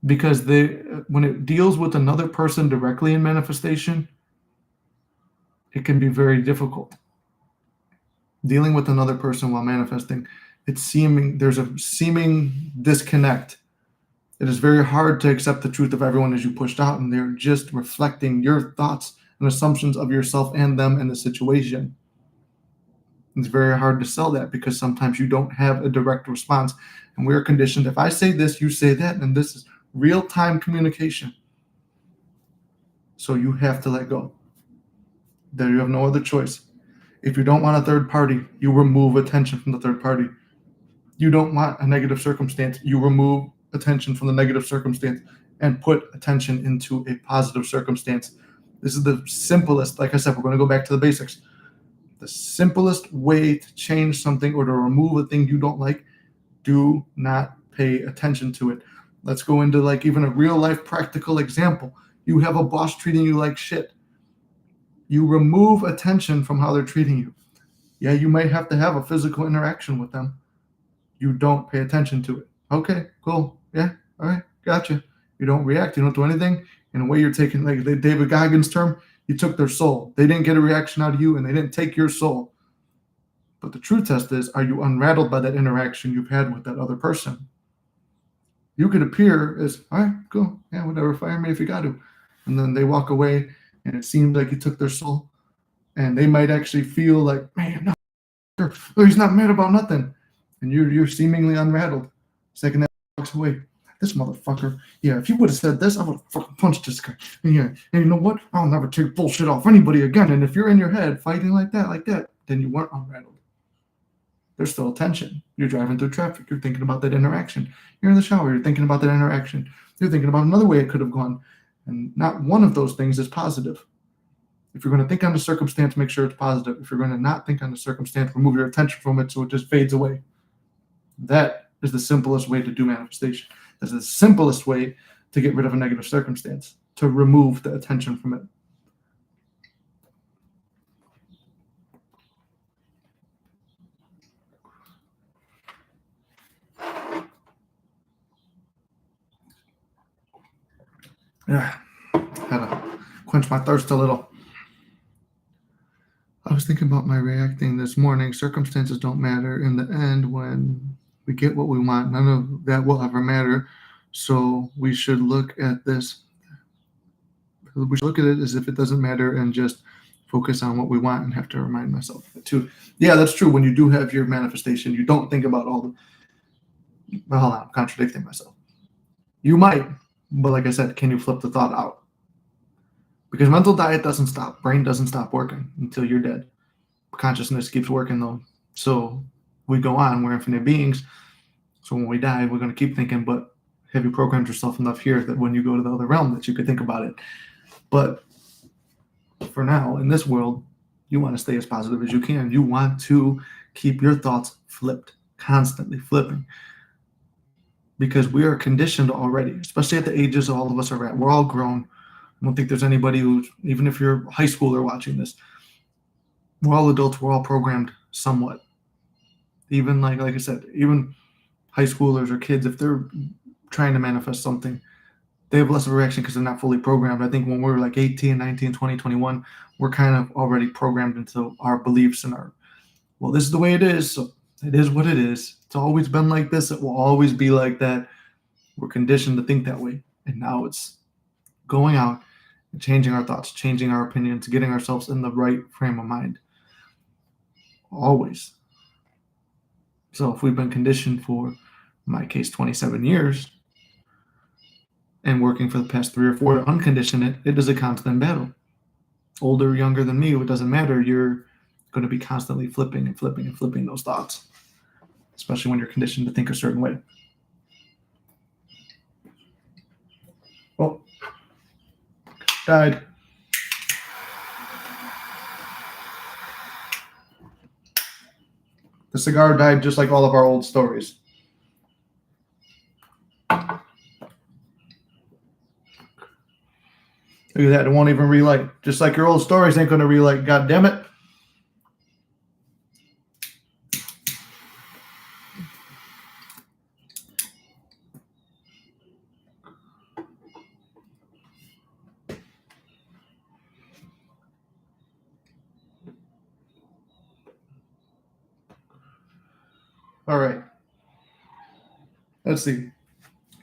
Speaker 1: because when it deals with another person directly in manifestation, it can be very difficult. Dealing with another person while manifesting, there's a seeming disconnect. It is very hard to accept the truth of everyone as you pushed out, and they're just reflecting your thoughts and assumptions of yourself and them and the situation. It's very hard to sell that because sometimes you don't have a direct response, and we're conditioned, if I say this, you say that, and this is real-time communication. So you have to let go. There, you have no other choice. If you don't want a third party, you remove attention from the third party. You don't want a negative circumstance, you remove attention from the negative circumstance and put attention into a positive circumstance. This is the simplest, like I said, we're going to go back to the basics. The simplest way to change something or to remove a thing you don't like, do not pay attention to it. Let's go into like even a real life practical example. You have a boss treating you like shit. You remove attention from how they're treating you. Yeah, you might have to have a physical interaction with them. You don't pay attention to it. Okay, cool. Yeah, all right, gotcha. You don't react. You don't do anything. In a way, you're taking, like David Goggins' term, you took their soul. They didn't get a reaction out of you, and they didn't take your soul. But the true test is, are you unrattled by that interaction you've had with that other person? You could appear as, all right, cool. Yeah, whatever. Fire me if you got to. And then they walk away, and it seems like you took their soul. And they might actually feel like, man, no, he's not mad about nothing. And you're seemingly unrattled. Second that walks away, this motherfucker. Yeah, if you would have said this, I would have fucking punched this guy. And yeah, and you know what? I'll never take bullshit off anybody again. And if you're in your head fighting like that, then you weren't unrattled. There's still tension. You're driving through traffic. You're thinking about that interaction. You're in the shower. You're thinking about that interaction. You're thinking about another way it could have gone. And not one of those things is positive. If you're going to think on the circumstance, make sure it's positive. If you're going to not think on the circumstance, remove your attention from it so it just fades away. That is the simplest way to do manifestation. That's the simplest way to get rid of a negative circumstance, to remove the attention from it. Yeah, had to quench my thirst a little. I was thinking about my reacting this morning. Circumstances don't matter in the end. When we get what we want, none of that will ever matter. So we should look at this. We should look at it as if it doesn't matter and just focus on what we want, and have to remind myself too. Yeah, that's true. When you do have your manifestation, you don't think about all the. Well, hold on, I'm contradicting myself. You might, but like I said, can you flip the thought out? Because mental diet doesn't stop. Brain doesn't stop working until you're dead. Consciousness keeps working though. So we go on. We're infinite beings. So when we die, we're going to keep thinking, but have you programmed yourself enough here that when you go to the other realm that you could think about it? But for now, in this world, you want to stay as positive as you can. You want to keep your thoughts flipped, constantly flipping. Because we are conditioned already, especially at the ages all of us are at. We're all grown. I don't think there's anybody who's, even if you're a high schooler watching this, we're all adults. We're all programmed somewhat. Even like I said, even high schoolers or kids, if they're trying to manifest something, they have less of a reaction because they're not fully programmed. I think when we're like 18, 19, 20, 21, we're kind of already programmed into our beliefs and well, this is the way it is. So it is what it is. It's always been like this. It will always be like that. We're conditioned to think that way. And now it's going out and changing our thoughts, changing our opinions, getting ourselves in the right frame of mind. Always. So if we've been conditioned for, in my case, 27 years, and working for the past 3 or 4 to uncondition it, it is a constant battle. Older, younger than me, it doesn't matter. You're going to be constantly flipping and flipping and flipping those thoughts, especially when you're conditioned to think a certain way. Oh, died. The cigar died just like all of our old stories. Look at that. It won't even relight. Just like your old stories ain't going to relight. God damn it. All right. Let's see.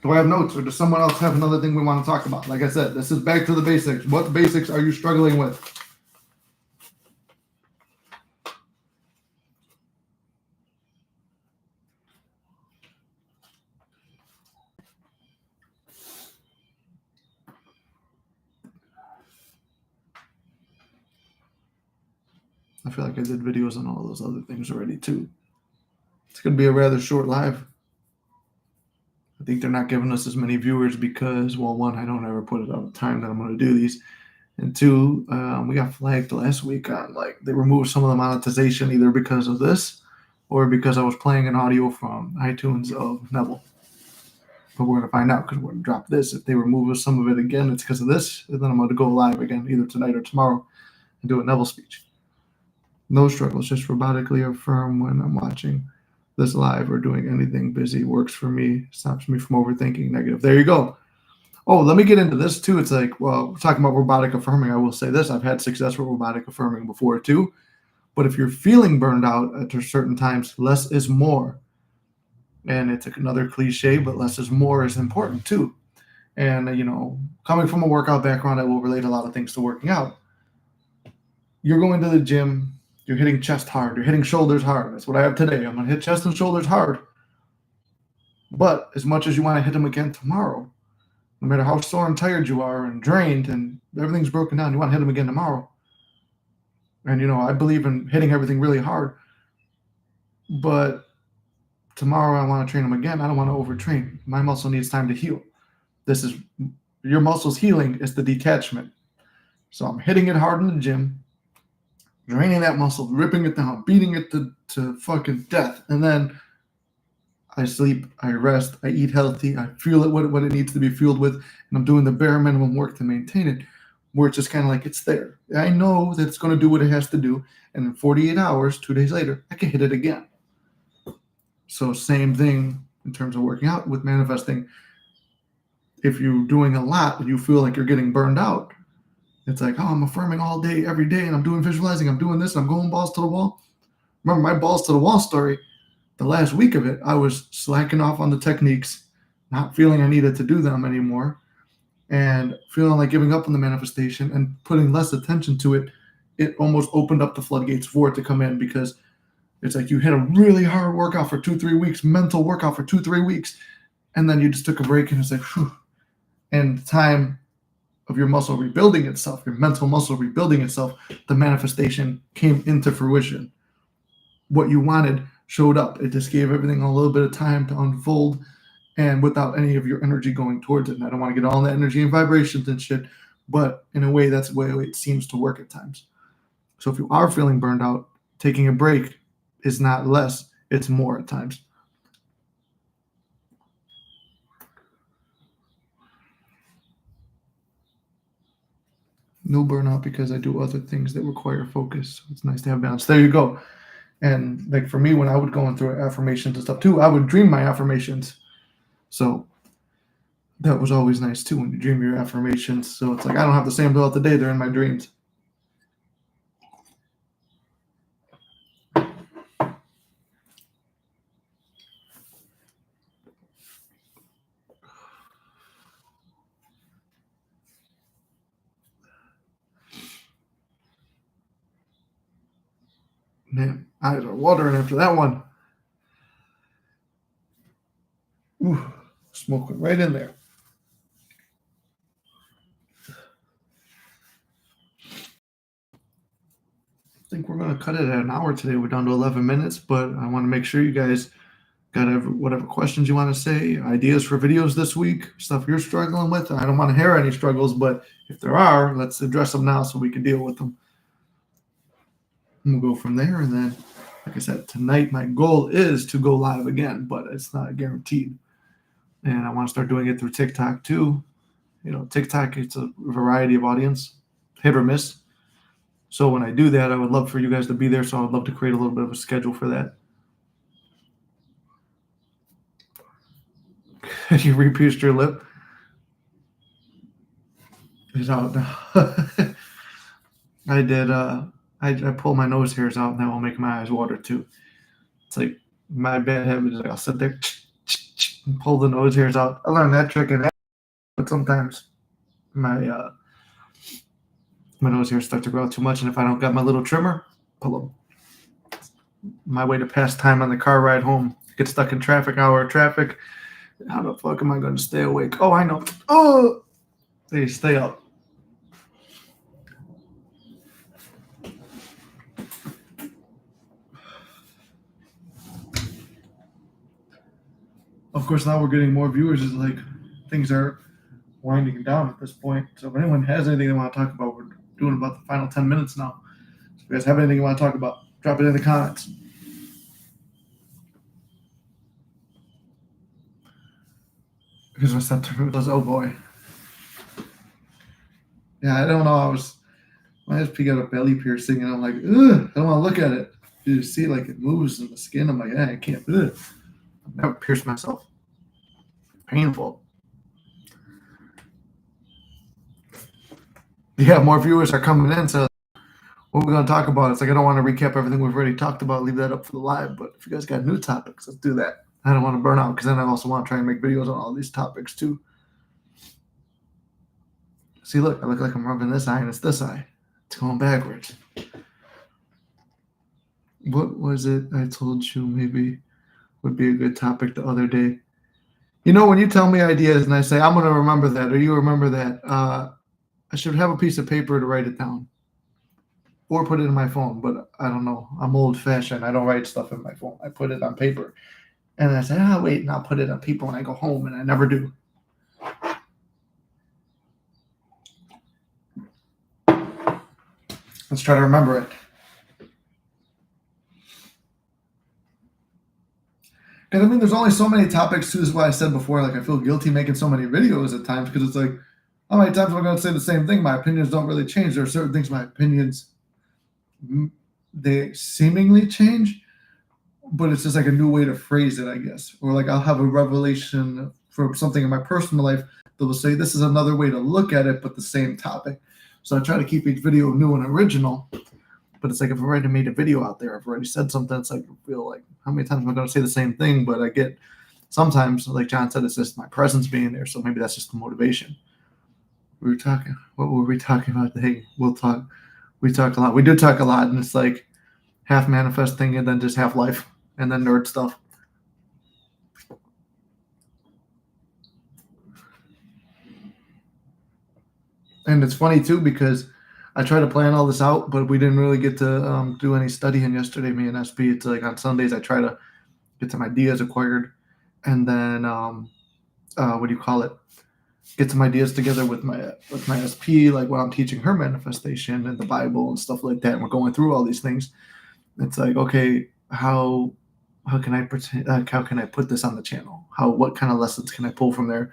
Speaker 1: Do I have notes, or does someone else have another thing we want to talk about? Like I said, this is back to the basics. What basics are you struggling with? I feel like I did videos on all those other things already too. It's going to be a rather short live. I think they're not giving us as many viewers because, well, one, I don't ever put it on the time that I'm going to do these. And two, we got flagged last week on, like, they removed some of the monetization either because of this or because I was playing an audio from iTunes of Neville. But we're going to find out because we're going to drop this. If they remove some of it again, it's because of this. And then I'm going to go live again either tonight or tomorrow and do a Neville speech. No struggles, just robotically affirm when I'm watching this live or doing anything busy. Works for me, stops me from overthinking negative. There you go. Oh, let me get into this too. It's like, well, we're talking about robotic affirming. I will say this. I've had success with robotic affirming before too. But if you're feeling burned out at certain times, less is more. And it's another cliche, but less is more is important too. And, you know, coming from a workout background, I will relate a lot of things to working out. You're going to the gym. You're hitting chest hard. You're hitting shoulders hard. That's what I have today. I'm going to hit chest and shoulders hard. But as much as you want to hit them again tomorrow, no matter how sore and tired you are and drained and everything's broken down, you want to hit them again tomorrow. And, you know, I believe in hitting everything really hard. But tomorrow I want to train them again. I don't want to overtrain. My muscle needs time to heal. This is your muscle's healing is the detachment. So I'm hitting it hard in the gym, draining that muscle, ripping it down, beating it to fucking death. And then I sleep, I rest, I eat healthy, I fuel it what it needs to be fueled with, and I'm doing the bare minimum work to maintain it, where it's just kind of like it's there. I know that it's going to do what it has to do, and in 48 hours, 2 days later, I can hit it again. So same thing in terms of working out with manifesting. If you're doing a lot and you feel like you're getting burned out, it's like, oh, I'm affirming all day, every day, and I'm doing visualizing, I'm doing this, and I'm going balls to the wall. Remember my balls to the wall story, the last week of it, I was slacking off on the techniques, not feeling I needed to do them anymore, and feeling like giving up on the manifestation and putting less attention to it. It almost opened up the floodgates for it to come in, because it's like you hit a really hard workout for 2-3 weeks, mental workout for 2-3 weeks, and then you just took a break and it's like, whew. And the time of your muscle rebuilding itself, your mental muscle rebuilding itself, the manifestation came into fruition. What you wanted showed up. It just gave everything a little bit of time to unfold, and without any of your energy going towards it. And I don't want to get all that energy and vibrations and shit, but in a way, that's the way it seems to work at times. So if you are feeling burned out, taking a break is not less, it's more at times. No burnout because I do other things that require focus. So it's nice to have balance. There you go. And like for me, when I would go in through affirmations and stuff too, I would dream my affirmations. So that was always nice too, when you dream your affirmations. So it's like I don't have to say them throughout the day. They're in my dreams. Man, eyes are watering after that one. Ooh, smoke went right in there. I think we're going to cut it at an hour today. We're down to 11 minutes, but I want to make sure you guys got whatever questions you want to say, ideas for videos this week, stuff you're struggling with. I don't want to hear any struggles, but if there are, let's address them now so we can deal with them. And we'll go from there, and then like I said, tonight my goal is to go live again, but it's not guaranteed. And I want to start doing it through TikTok too. TikTok, it's a variety of audience, hit or miss. So when I do that, I would love for you guys to be there. So I would love to create a little bit of a schedule for that. You re-pierced your lip. It's out now. I did. I pull my nose hairs out, and that will make my eyes water too. It's like my bad habit is like I'll sit there and pull the nose hairs out. I learned that trick, but sometimes my nose hairs start to grow out too much, and if I don't got my little trimmer, pull them. My way to pass time on the car ride home. Get stuck in traffic, hour of traffic. How the fuck am I going to stay awake? Oh, I know. Oh, hey, stay up. Of course, now we're getting more viewers. It's like things are winding down at this point. So if anyone has anything they want to talk about, we're doing about the final 10 minutes now. So if you guys have anything you want to talk about, drop it in the comments. Here's my September was, oh boy. Yeah, I don't know. My SP got a belly piercing, and I'm like, ugh, I don't want to look at it. You see, like it moves in the skin. I'm like, I can't. Ugh. I've never pierced myself. Painful. Yeah, more viewers are coming in. So what we're going to talk about, it's like I don't want to recap everything we've already talked about. Leave that up for the live. But if you guys got new topics, let's do that. I don't want to burn out because then I also want to try and make videos on all these topics too. See, look, I look like I'm rubbing this eye, and it's this eye. It's going backwards. What was it I told you maybe would be a good topic the other day? When you tell me ideas and I say, I'm going to remember that, or you remember that, I should have a piece of paper to write it down or put it in my phone. But I don't know. I'm old fashioned. I don't write stuff in my phone. I put it on paper. And I say, wait, and I'll put it on paper when I go home. And I never do. Let's try to remember it. And I mean, there's only so many topics too. This is why I said before, like I feel guilty making so many videos at times because it's like, how many times am I going to say the same thing? My opinions don't really change. There are certain things my opinions, they seemingly change, but it's just like a new way to phrase it, I guess. Or like I'll have a revelation for something in my personal life that will say this is another way to look at it, but the same topic. So I try to keep each video new and original. But it's like if I've already made a video out there, I've already said something, it's like I feel like how many times am I going to say the same thing? But I get sometimes, like John said, it's just my presence being there. So maybe that's just the motivation. What were we talking about? Hey, we talk a lot. We do talk a lot, and it's like half manifesting and then just half life and then nerd stuff. And it's funny too because I try to plan all this out, but we didn't really get to do any studying yesterday, me and SP. It's like on Sundays I try to get some ideas acquired, and then get some ideas together with my SP, like when I'm teaching her manifestation and the Bible and stuff like that. And we're going through all these things. It's like, okay, how can I pretend? Like, how can I put this on the channel? What kind of lessons can I pull from there?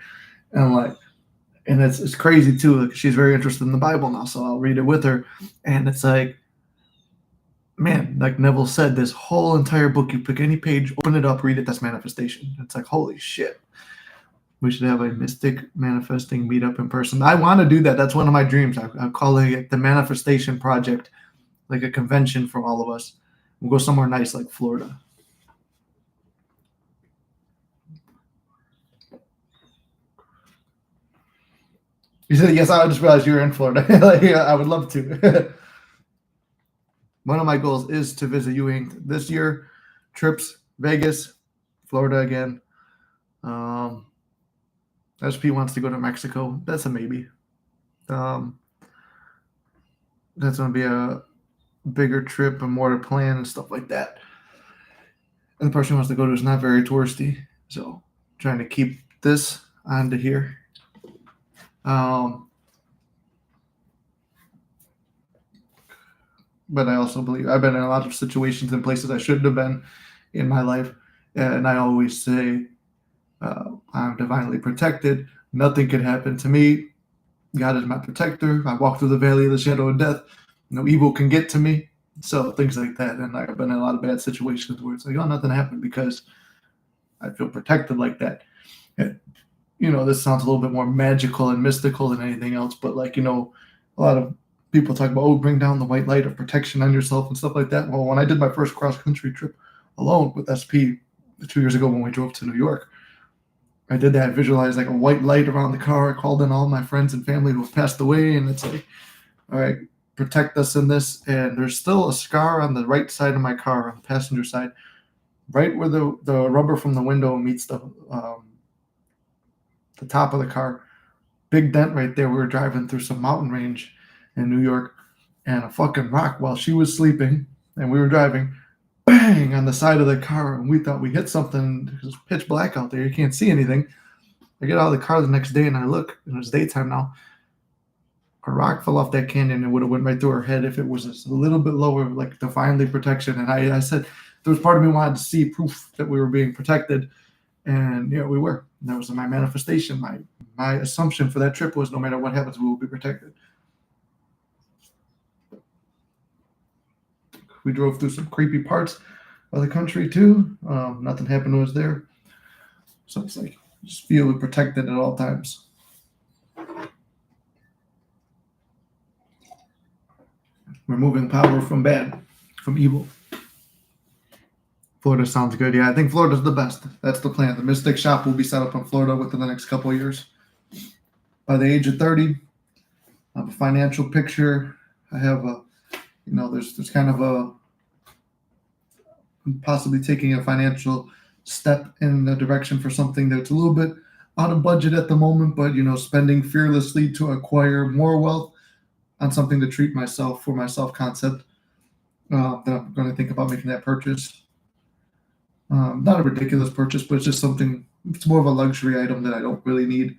Speaker 1: And it's crazy too. Like she's very interested in the Bible now, so I'll read it with her. And it's like, man, like Neville said, this whole entire book, you pick any page, open it up, read it. That's manifestation. It's like, holy shit. We should have a mystic manifesting meetup in person. I want to do that. That's one of my dreams. I'm calling it the Manifestation Project, like a convention for all of us. We'll go somewhere nice like Florida. You said, yes, I just realized you were in Florida. Like, yeah, I would love to. One of my goals is to visit Ewing this year. Trips, Vegas, Florida again. SP wants to go to Mexico. That's a maybe. That's going to be a bigger trip and more to plan and stuff like that. And the person who wants to go to is not very touristy. So trying to keep this on to here. but I also believe I've been in a lot of situations and places I shouldn't have been in my life. And I always say, I'm divinely protected. Nothing can happen to me. God is my protector. I walk through the valley of the shadow of death. No evil can get to me. So things like that. And I've been in a lot of bad situations where it's like, oh, nothing happened because I feel protected like that. And, this sounds a little bit more magical and mystical than anything else. But a lot of people talk about, bring down the white light of protection on yourself and stuff like that. Well, when I did my first cross country trip alone with SP 2 years ago when we drove to New York, I did that, visualized like a white light around the car. I called in all my friends and family who have passed away, and it's like, all right, protect us in this. And there's still a scar on the right side of my car, on the passenger side, right where the rubber from the window meets the top of the car. Big dent right there. We were driving through some mountain range in New York, and a fucking rock while she was sleeping, and we were driving, bang on the side of the car, and we thought we hit something. It was pitch black out there. You can't see anything. I get out of the car the next day and I look, and it's daytime now. A rock fell off that canyon and would have went right through her head if it was just a little bit lower, like divinely protection. And I said, there was part of me wanted to see proof that we were being protected, and we were. And that was my manifestation. My assumption for that trip was, no matter what happens, we will be protected. We drove through some creepy parts of the country too. Nothing happened to us there. So it's like, just feel protected at all times. Removing power from bad, from evil. Florida sounds good. Yeah, I think Florida's the best. That's the plan. The Mystic Shop will be set up in Florida within the next couple of years. By the age of 30, I have a financial picture. I have there's kind of possibly taking a financial step in the direction for something that's a little bit out of budget at the moment, but spending fearlessly to acquire more wealth on something to treat myself for my self-concept. That I'm going to think about making that purchase. Not a ridiculous purchase, but it's just something. It's more of a luxury item that I don't really need,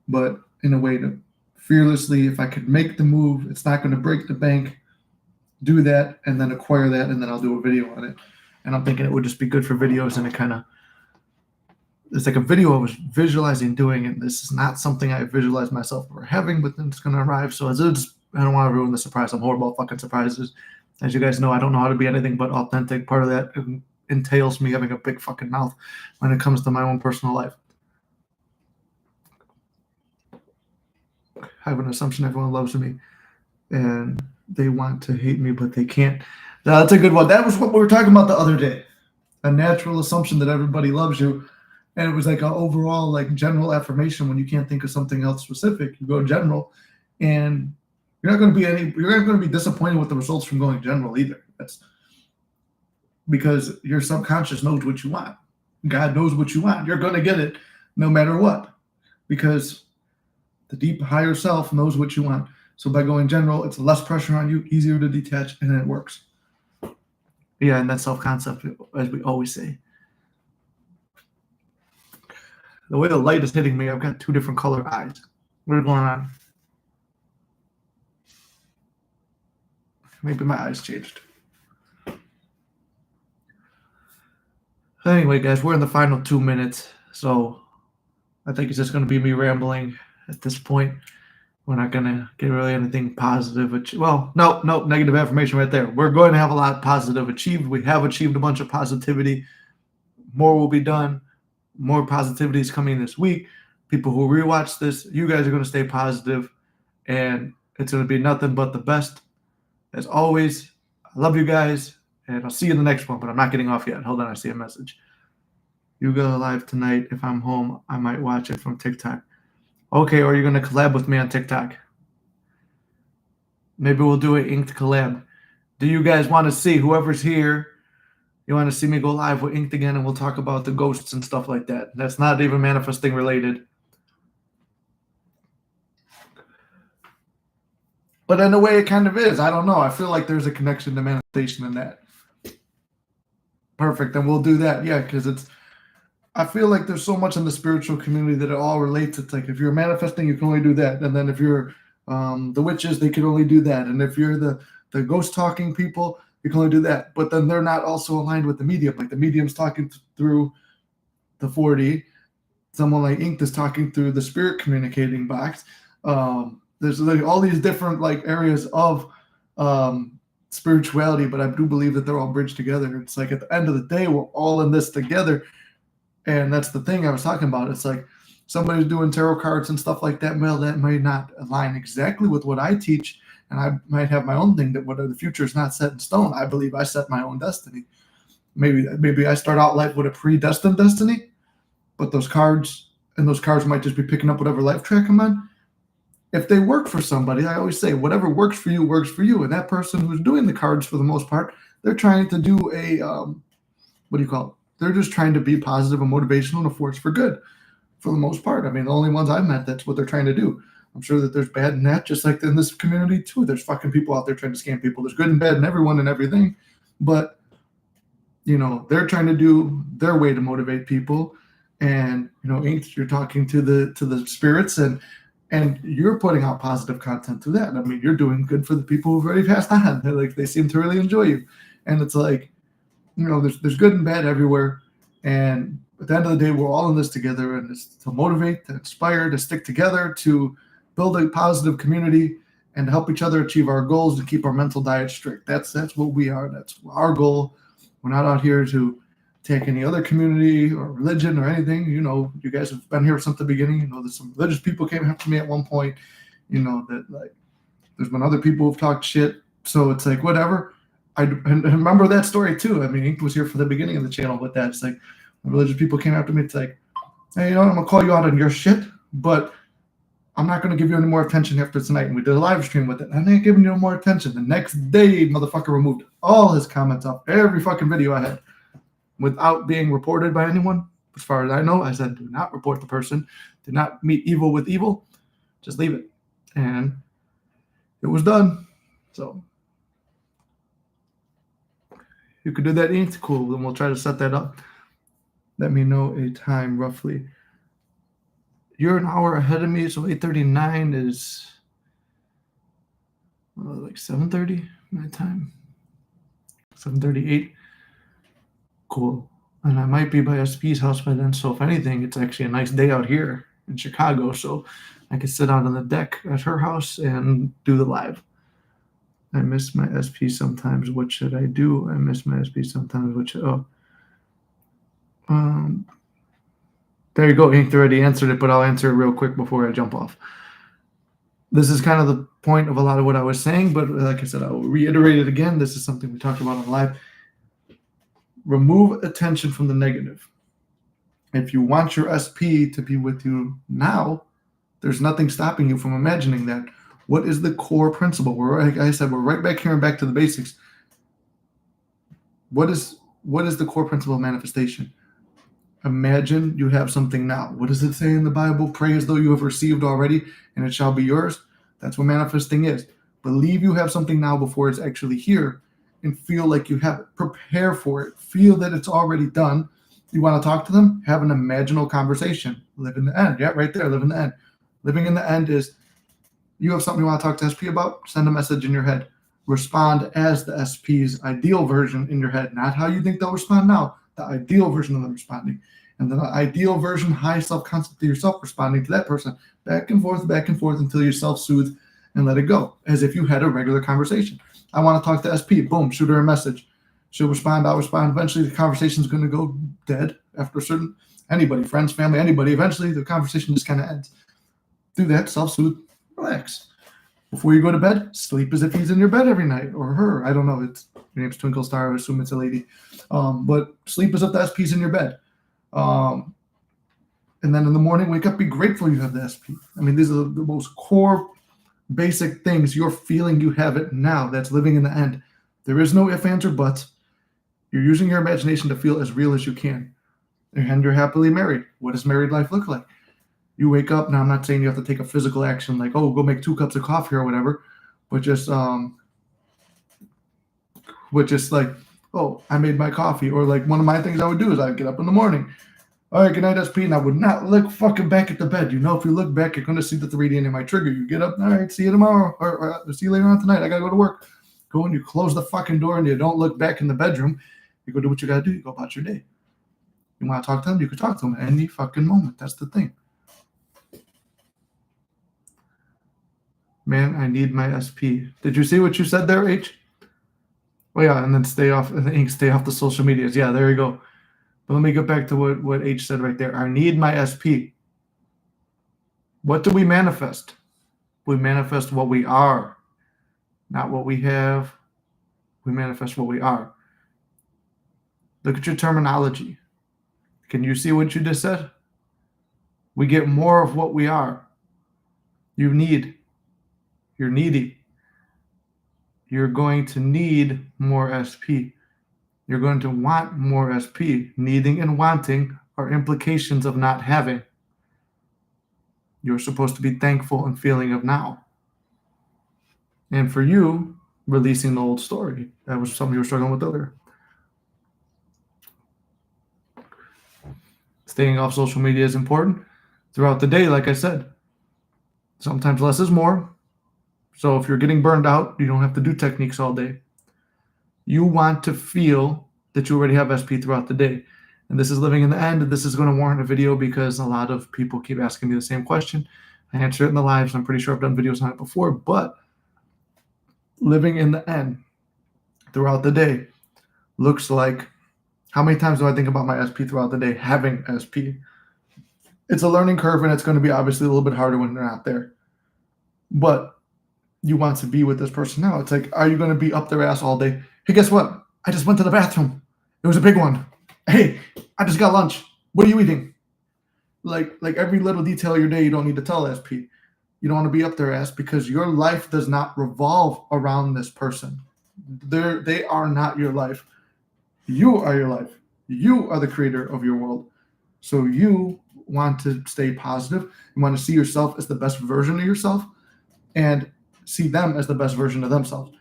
Speaker 1: but in a way to fearlessly, if I could make the move, it's not going to break the bank. Do that and then acquire that, and then I'll do a video on it. And I'm thinking it would just be good for videos, and it's like a video I was visualizing doing, and this is not something I visualized myself ever having, but then it's going to arrive. So I don't want to ruin the surprise. I'm horrible at fucking surprises. As you guys know, I don't know how to be anything but authentic. Part of that entails me having a big fucking mouth when it comes to my own personal life. I have an assumption everyone loves me, and they want to hate me, but they can't. Now, that's a good one. That was what we were talking about the other day. A natural assumption that everybody loves you. And it was like an overall, like, general affirmation. When you can't think of something else specific, you go general, and you're not going to be disappointed with the results from going general either. That's because your subconscious knows what you want. God knows what you want. You're going to get it no matter what, because the deep higher self knows what you want. So by going general, it's less pressure on you, easier to detach, and then it works. Yeah, and that's self-concept, as we always say. The way the light is hitting me, I've got two different color eyes. What is going on? Maybe my eyes changed. Anyway, guys, we're in the final 2 minutes, so I think it's just going to be me rambling at this point. We're not going to get really anything positive. No, negative affirmation right there. We're going to have a lot of positive achieved. We have achieved a bunch of positivity. More will be done. More positivity is coming this week. People who rewatch this, you guys are going to stay positive, and it's going to be nothing but the best. As always, I love you guys, and I'll see you in the next one, but I'm not getting off yet. Hold on, I see a message. You go live tonight. If I'm home, I might watch it from TikTok. Okay, or you're going to collab with me on TikTok. Maybe we'll do an Inked collab. Do you guys want to see, whoever's here, you want to see me go live with Inked again, and we'll talk about the ghosts and stuff like that. That's not even manifesting related. But in a way, it kind of is. I don't know. I feel like there's a connection to manifestation in that. Perfect. And we'll do that. Yeah, because I feel like there's so much in the spiritual community that it all relates. It's like if you're manifesting, you can only do that. And then if you're the witches, they can only do that. And if you're the the ghost talking people, you can only do that. But then they're not also aligned with the medium. Like the medium's talking through the 4D. Someone like Ink is talking through the spirit communicating box. There's like all these different like areas of spirituality, but I do believe that they're all bridged together. It's like at the end of the day, we're all in this together. And that's the thing I was talking about. It's like somebody's doing tarot cards and stuff like that. Well, that may not align exactly with what I teach. And I might have my own thing that whether the future is not set in stone. I believe I set my own destiny. Maybe I start out life with a predestined destiny, but those cards might just be picking up whatever life track I'm on. If they work for somebody, I always say whatever works for you works for you. And that person who's doing the cards for the most part, they're trying to do a what do you call it? They're just trying to be positive and motivational and a force for good for the most part. I mean, the only ones I've met, that's what they're trying to do. I'm sure that there's bad in that, just like in this community too. There's fucking people out there trying to scam people. There's good and bad in everyone and everything. But, you know, they're trying to do their way to motivate people. And, you know, you're talking to the spirits and you're putting out positive content through that. I mean, you're doing good for the people who've already passed on. They seem to really enjoy you. And it's like, you know, there's good and bad everywhere. And at the end of the day, we're all in this together, and it's to motivate, to inspire, to stick together, to build a positive community, and to help each other achieve our goals, to keep our mental diet strict. That's what we are. That's our goal. We're not out here to take any other community or religion or anything. You know, you guys have been here since the beginning. You know, there's some religious people came up to me at one point. You know, that like there's been other people who've talked shit. So it's like, whatever. I remember that story too. I mean, Ink was here for the beginning of the channel with that. It's like when religious people came after me, it's like, hey, you know, I'm gonna call you out on your shit, but I'm not gonna give you any more attention after tonight. And we did a live stream with it. And I ain't giving you no more attention. The next day, motherfucker removed all his comments off every fucking video I had without being reported by anyone. As far as I know, I said, do not report the person. Do not meet evil with evil. Just leave it. And it was done. So you could do that, Ink. Cool. Then we'll try to set that up. Let me know a time roughly. You're an hour ahead of me, so 8:39 is like 7:30 my time. 7:38. Cool. And I might be by SP's house by then, so if anything, it's actually a nice day out here in Chicago, so I could sit out on the deck at her house and do the live. I miss my SP sometimes. What should I do? I miss my SP sometimes. There you go. Ink already answered it, but I'll answer it real quick before I jump off. This is kind of the point of a lot of what I was saying, but like I said, I will reiterate it again. This is something we talked about on live. Remove attention from the negative. If you want your SP to be with you now, there's nothing stopping you from imagining that. What is the core principle? Like I said, we're right back here and back to the basics. What is the core principle of manifestation? Imagine you have something now. What does it say in the Bible? Pray as though you have received already, and it shall be yours. That's what manifesting is. Believe you have something now before it's actually here, and feel like you have it. Prepare for it. Feel that it's already done. You want to talk to them? Have an imaginal conversation. Live in the end. Yeah, right there. Live in the end. Living in the end is you have something you want to talk to SP about? Send a message in your head. Respond as the SP's ideal version in your head, not how you think they'll respond now, the ideal version of them responding. And then the ideal version, high self-concept of yourself responding to that person, back and forth until you self-soothe and let it go, as if you had a regular conversation. I want to talk to SP. Boom, shoot her a message. She'll respond, I'll respond. Eventually, the conversation's going to go dead after a certain, anybody, friends, family, anybody. Eventually, the conversation just kind of ends. Do that, self-soothe, relax. Before you go to bed, sleep as if he's in your bed every night, or her. I don't know. Your name's Twinkle Star. I assume it's a lady. But sleep as if the SP's in your bed. And then in the morning, wake up, be grateful you have the SP. I mean, these are the most core, basic things. You're feeling you have it now. That's living in the end. There is no ifs, ands, or buts. You're using your imagination to feel as real as you can. And you're happily married. What does married life look like? You wake up. Now, I'm not saying you have to take a physical action like, oh, go make 2 cups of coffee or whatever, but just like, oh, I made my coffee. Or like one of my things I would do is I'd get up in the morning. All right, good night, SP. And I would not look fucking back at the bed. You know, if you look back, you're going to see the 3D and it might trigger you. Get up. All right, see you tomorrow. Or see you later on tonight. I got to go to work. go and you close the fucking door and you don't look back in the bedroom. You go do what you got to do. You go about your day. You want to talk to them? You can talk to them at any fucking moment. That's the thing. Man, I need my SP. Did you see what you said there, H? Oh yeah, and then stay off the social medias. Yeah, there you go. But let me get back to what H said right there. I need my SP. What do we manifest? We manifest what we are, not what we have. We manifest what we are. Look at your terminology. Can you see what you just said? We get more of what we are. You need. You're needy. You're going to need more SP. You're going to want more SP. Needing and wanting are implications of not having. You're supposed to be thankful and feeling of now. And for you, releasing the old story. That was something you were struggling with earlier. Staying off social media is important. Throughout the day, like I said, sometimes less is more. So if you're getting burned out, you don't have to do techniques all day. You want to feel that you already have SP throughout the day. And this is living in the end. This is going to warrant a video because a lot of people keep asking me the same question. I answer it in the lives. I'm pretty sure I've done videos on it before. But living in the end throughout the day looks like, how many times do I think about my SP throughout the day having SP? It's a learning curve, and it's going to be obviously a little bit harder when they're not there. But you want to be with this person now. It's like, are you going to be up their ass all day? Hey, guess what? I just went to the bathroom. It was a big one. Hey, I just got lunch. What are you eating? Like every little detail of your day, you don't need to tell SP. You don't want to be up their ass because your life does not revolve around this person. They are not your life. You are your life. You are the creator of your world. So you want to stay positive. You want to see yourself as the best version of yourself and see them as the best version of themselves.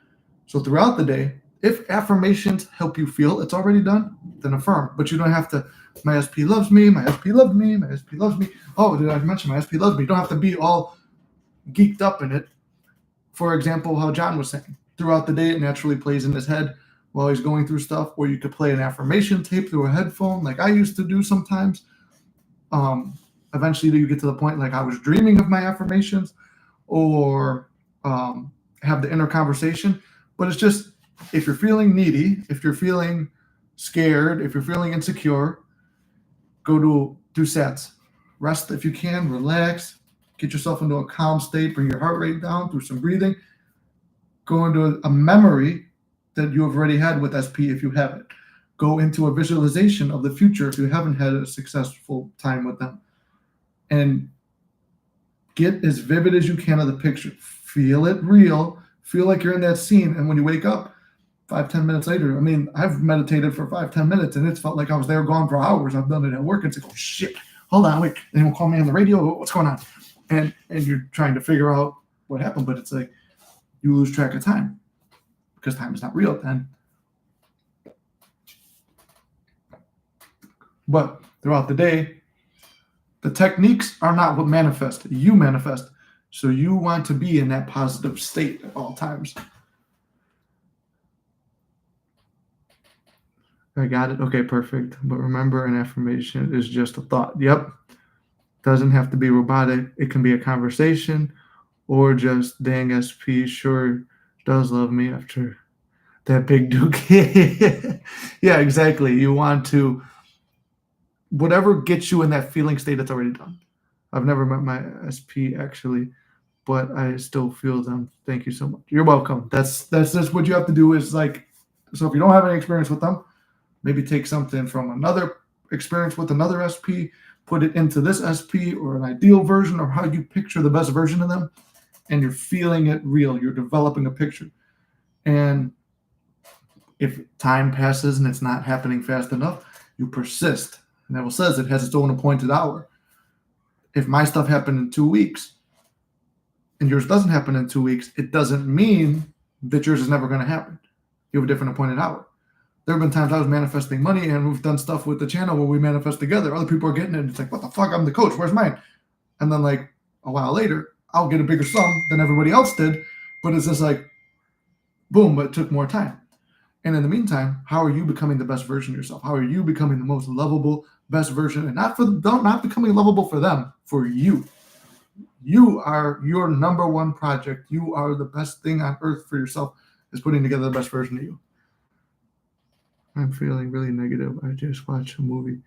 Speaker 1: So throughout the day, if affirmations help you feel it's already done, then affirm. But you don't have to, my SP loves me, my SP loves me, my SP loves me. Oh, did I mention my SP loves me? You don't have to be all geeked up in it. For example, how John was saying, throughout the day, it naturally plays in his head while he's going through stuff, or you could play an affirmation tape through a headphone like I used to do sometimes. Eventually you get to the point like I was dreaming of my affirmations or have the inner conversation. But it's just, if you're feeling needy, if you're feeling scared, if you're feeling insecure, go do sats. Rest if you can, relax, get yourself into a calm state, bring your heart rate down through some breathing. Go into a memory that you have already had with SP if you haven't. Go into a visualization of the future if you haven't had a successful time with them. And get as vivid as you can of the picture. Feel it real. Feel like you're in that scene. And when you wake up 5-10 minutes later, I mean, I've meditated for 5-10 minutes and it's felt like I was there gone for hours. I've done it at work. It's like, oh shit, hold on, wait. Anyone call me on the radio? What's going on? And you're trying to figure out what happened, but it's like you lose track of time because time is not real then. But throughout the day, the techniques are not what manifest. You manifest. So you want to be in that positive state at all times. I got it. Okay, perfect. But remember, an affirmation is just a thought. Yep. Doesn't have to be robotic. It can be a conversation or just, dang, SP sure does love me after that big duke. Yeah, exactly. You want to, whatever gets you in that feeling state, it's already done. I've never met my SP actually, but I still feel them. Thank you so much. You're welcome. That's just what you have to do is like, so if you don't have any experience with them, maybe take something from another experience with another SP, put it into this SP or an ideal version or how you picture the best version of them, and you're feeling it real. You're developing a picture. And if time passes and it's not happening fast enough, you persist. And Neville says it has its own appointed hour. If my stuff happened in 2 weeks and yours doesn't happen in 2 weeks, it doesn't mean that yours is never going to happen. You have a different appointed hour. There have been times I was manifesting money and we've done stuff with the channel where we manifest together. Other people are getting it. It's like, what the fuck? I'm the coach. Where's mine? And then like a while later, I'll get a bigger sum than everybody else did. But it's just like, Boom, but it took more time. And in the meantime, how are you becoming the best version of yourself? How are you becoming the most lovable, best version? And not becoming lovable for them, for you. You are your number one project. You are the best thing on earth for yourself, is putting together the best version of you. I'm feeling really negative. I just watch a movie.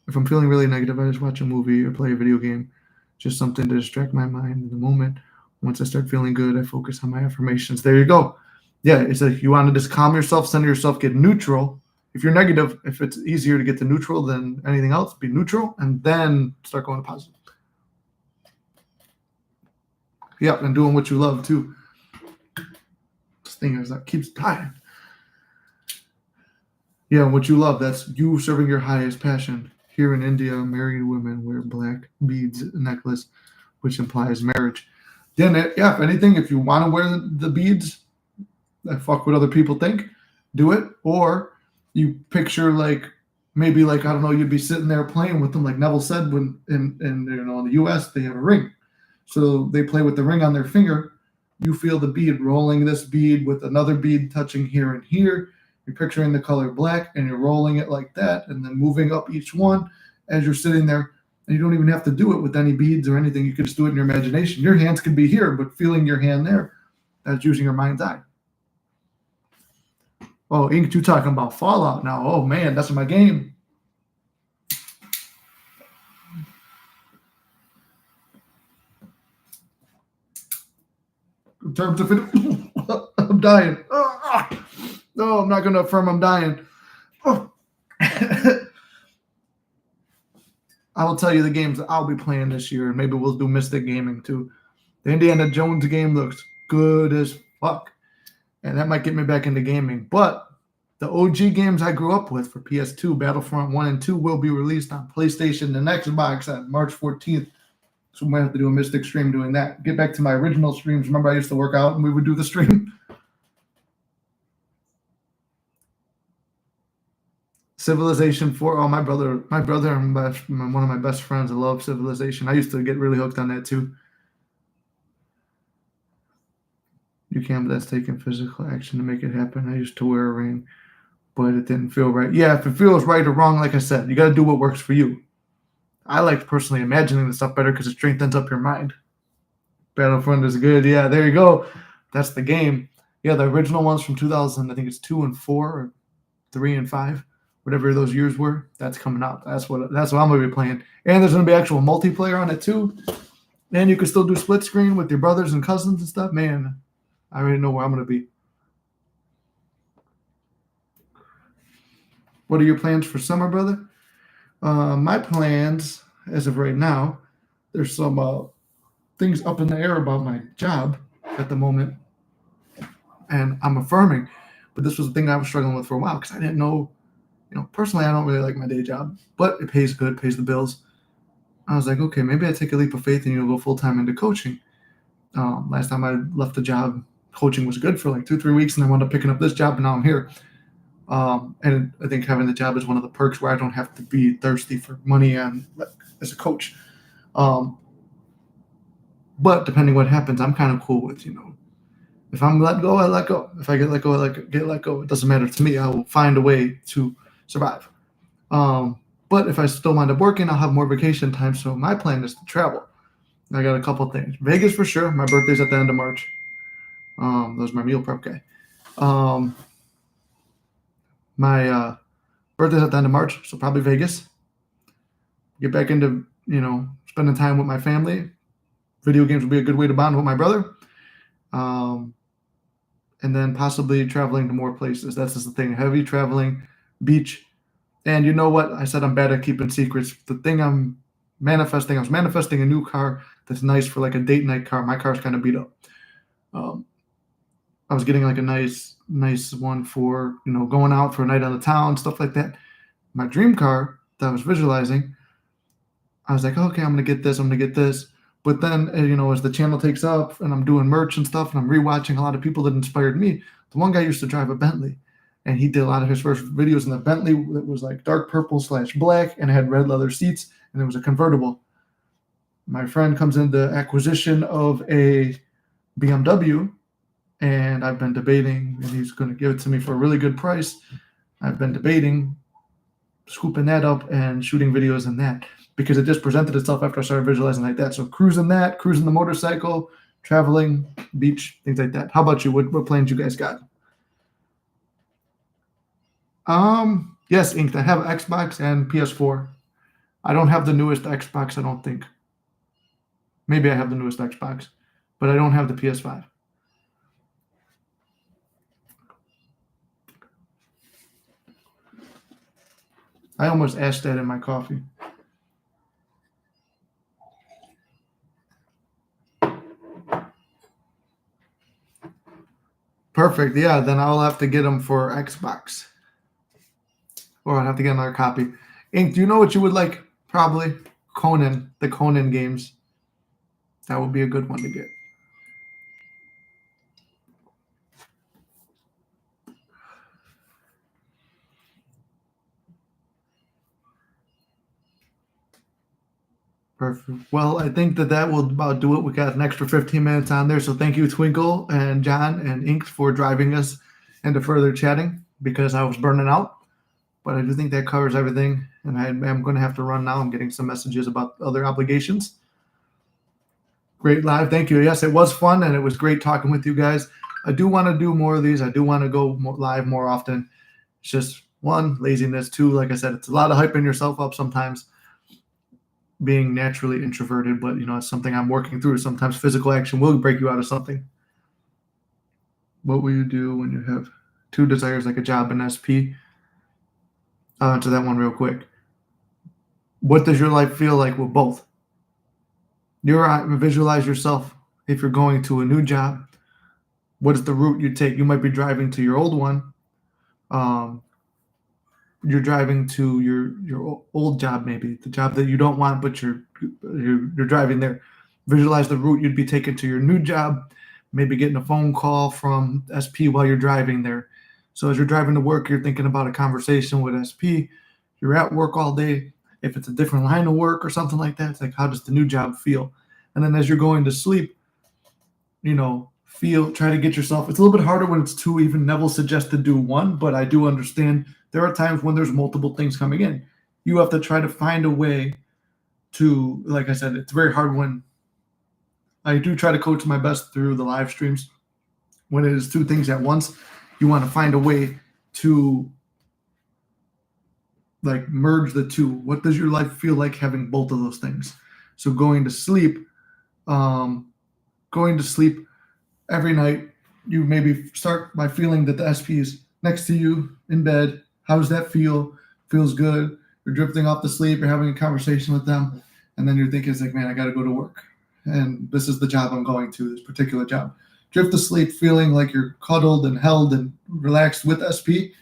Speaker 1: If I'm feeling really negative, I just watch a movie or play a video game. Just something to distract my mind in the moment. Once I start feeling good, I focus on my affirmations. There you go. Yeah, it's like you want to just calm yourself, center yourself, get neutral. If you're negative, if it's easier to get to neutral than anything else, be neutral, and then start going to positive. Yep, and doing what you love too. This thing is that keeps dying. Yeah, what you love, that's you serving your highest passion. Here in India, married women wear black beads necklace, which implies marriage. Then, if anything, if you want to wear the beads, fuck what other people think, do it. Or you picture maybe I don't know, you'd be sitting there playing with them, like Neville said, when in the US they have a ring, so they play with the ring on their finger. You feel the bead rolling, this bead with another bead touching here and here. You're picturing the color black and you're rolling it like that, and then moving up each one as you're sitting there. And you don't even have to do it with any beads or anything. You can just do it in your imagination. Your hands could be here, but feeling your hand there, that's using your mind's eye. Oh, Ink, you talking about Fallout now. Oh, man, that's my game. In terms of it, I'm dying. No, I'm not going to affirm I'm dying. Oh. I will tell you the games that I'll be playing this year, and maybe we'll do Mystic Gaming too. The Indiana Jones game looks good as fuck, and that might get me back into gaming. But the OG games I grew up with for PS2, Battlefront 1 and 2, will be released on PlayStation and Xbox on March 14th. So we might have to do a Mystic stream doing that. Get back to my original streams. Remember, I used to work out and we would do the stream. Civilization 4. Oh, my brother and one of my best friends, I love Civilization. I used to get really hooked on that too. You can, but that's taking physical action to make it happen. I used to wear a ring, but it didn't feel right. Yeah, if it feels right or wrong, like I said, you got to do what works for you. I like personally imagining the stuff better because it strengthens up your mind. Battlefront is good. Yeah, there you go. That's the game. Yeah, the original ones from 2000, I think it's 2 and 4 or 3 and 5. Whatever those years were, that's coming out. That's what I'm going to be playing. And there's going to be actual multiplayer on it too. And you can still do split screen with your brothers and cousins and stuff. Man, I already know where I'm going to be. What are your plans for summer, brother? My plans, as of right now, there's some things up in the air about my job at the moment. And I'm affirming. But this was the thing I was struggling with for a while because I didn't know. Personally, I don't really like my day job, but it pays good, pays the bills. I was like, okay, maybe I take a leap of faith and go full-time into coaching. Last time I left the job, coaching was good for 2-3 weeks, and I wound up picking up this job, and now I'm here. And I think having the job is one of the perks where I don't have to be thirsty for money as a coach. But depending what happens, I'm kind of cool with, if I'm let go, I let go. If I get let go, I get let go. It doesn't matter to me. I will find a way to survive. But if I still wind up working, I'll have more vacation time. So my plan is to travel. I got a couple things. Vegas for sure. My birthday's at the end of March. That was my meal prep guy. My birthday's at the end of March, so probably Vegas. Get back into, spending time with my family. Video games will be a good way to bond with my brother. And then possibly traveling to more places. That's just the thing. Heavy traveling, beach. And you know what? I said I'm bad at keeping secrets. The thing I was manifesting a new car that's nice for a date night car. My car's kind of beat up. I was getting a nice one for, going out for a night on the town, stuff like that. My dream car that I was visualizing, I was like, okay, I'm going to get this. But then, as the channel takes up and I'm doing merch and stuff and I'm rewatching a lot of people that inspired me, the one guy used to drive a Bentley and he did a lot of his first videos in the Bentley that was dark purple/black and it had red leather seats and it was a convertible. My friend comes into acquisition of a BMW and I've been debating, and he's going to give it to me for a really good price. I've been debating scooping that up and shooting videos in that because it just presented itself after I started visualizing like that. So cruising the motorcycle, traveling, beach, things like that. How about you? What plans you guys got? Yes, Inked. I have Xbox and PS4. I don't have the newest Xbox, I don't think. Maybe I have the newest Xbox, but I don't have the PS5. I almost asked that in my coffee. Perfect. Yeah, then I'll have to get them for Xbox. Or I'll have to get another copy. Ink, do you know what you would like? Probably Conan, the Conan games. That would be a good one to get. Perfect. Well, I think that will about do it. We got an extra 15 minutes on there. So thank you, Twinkle and John and Ink, for driving us into further chatting because I was burning out. But I do think that covers everything. And I'm going to have to run now. I'm getting some messages about other obligations. Great live. Thank you. Yes, it was fun and it was great talking with you guys. I do want to do more of these. I do want to go live more often. It's just one, laziness. Two, like I said, it's a lot of hyping yourself up sometimes, being naturally introverted, but it's something I'm working through. Sometimes physical action will break you out of something. What will you do when you have two desires like a job and SP? I'll answer that one real quick. What does your life feel like with both? Visualize yourself if you're going to a new job. What is the route you take? You might be driving to your old one. You're driving to your old job, maybe the job that you don't want, but you're driving there. Visualize the route you'd be taking to your new job. Maybe getting a phone call from SP while you're driving there. So as you're driving to work, you're thinking about a conversation with SP. You're at work all day. If it's a different line of work or something like that, it's like, how does the new job feel? And then as you're going to sleep, try to get yourself. It's a little bit harder when it's two. Even Neville suggested do one, but I do understand there are times when there's multiple things coming in. You have to try to find a way to, like I said, it's very hard when I do try to coach my best through the live streams. When it is two things at once, you want to find a way to like merge the two. What does your life feel like having both of those things? So going to sleep every night, you maybe start by feeling that the SP is next to you in bed. How does that feel? Feels good. You're drifting off to sleep. You're having a conversation with them. And then you're thinking, it's like, man, I got to go to work. And this is the job I'm going to, this particular job. Drift to sleep feeling like you're cuddled and held and relaxed with SP.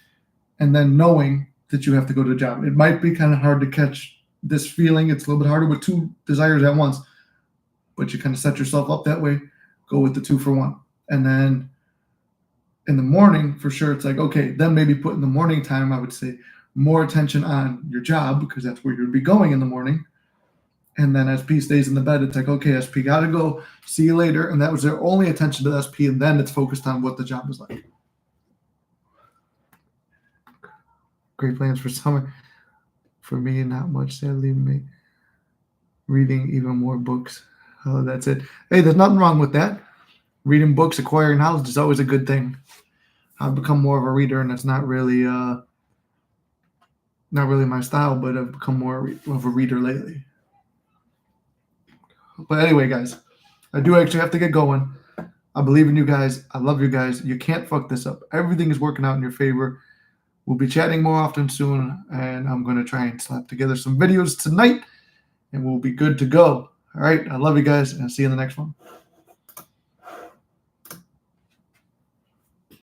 Speaker 1: And then knowing that you have to go to the job. It might be kind of hard to catch this feeling. It's a little bit harder with two desires at once. But you kind of set yourself up that way. Go with the 2 for 1. And then in the morning, for sure, it's like, okay, then maybe put in the morning time, I would say, more attention on your job because that's where you'd be going in the morning. And then SP stays in the bed. It's like, okay, SP got to go. See you later. And that was their only attention to SP. And then it's focused on what the job is like. Great plans for summer. For me, not much, sadly. Reading even more books. Oh, that's it. Hey, there's nothing wrong with that. Reading books, acquiring knowledge is always a good thing. I've become more of a reader, and it's not really my style, but I've become more of a reader lately. But anyway, guys, I do actually have to get going. I believe in you guys. I love you guys. You can't fuck this up. Everything is working out in your favor. We'll be chatting more often soon, and I'm going to try and slap together some videos tonight, and we'll be good to go. All right. I love you guys, and I'll see you in the next one.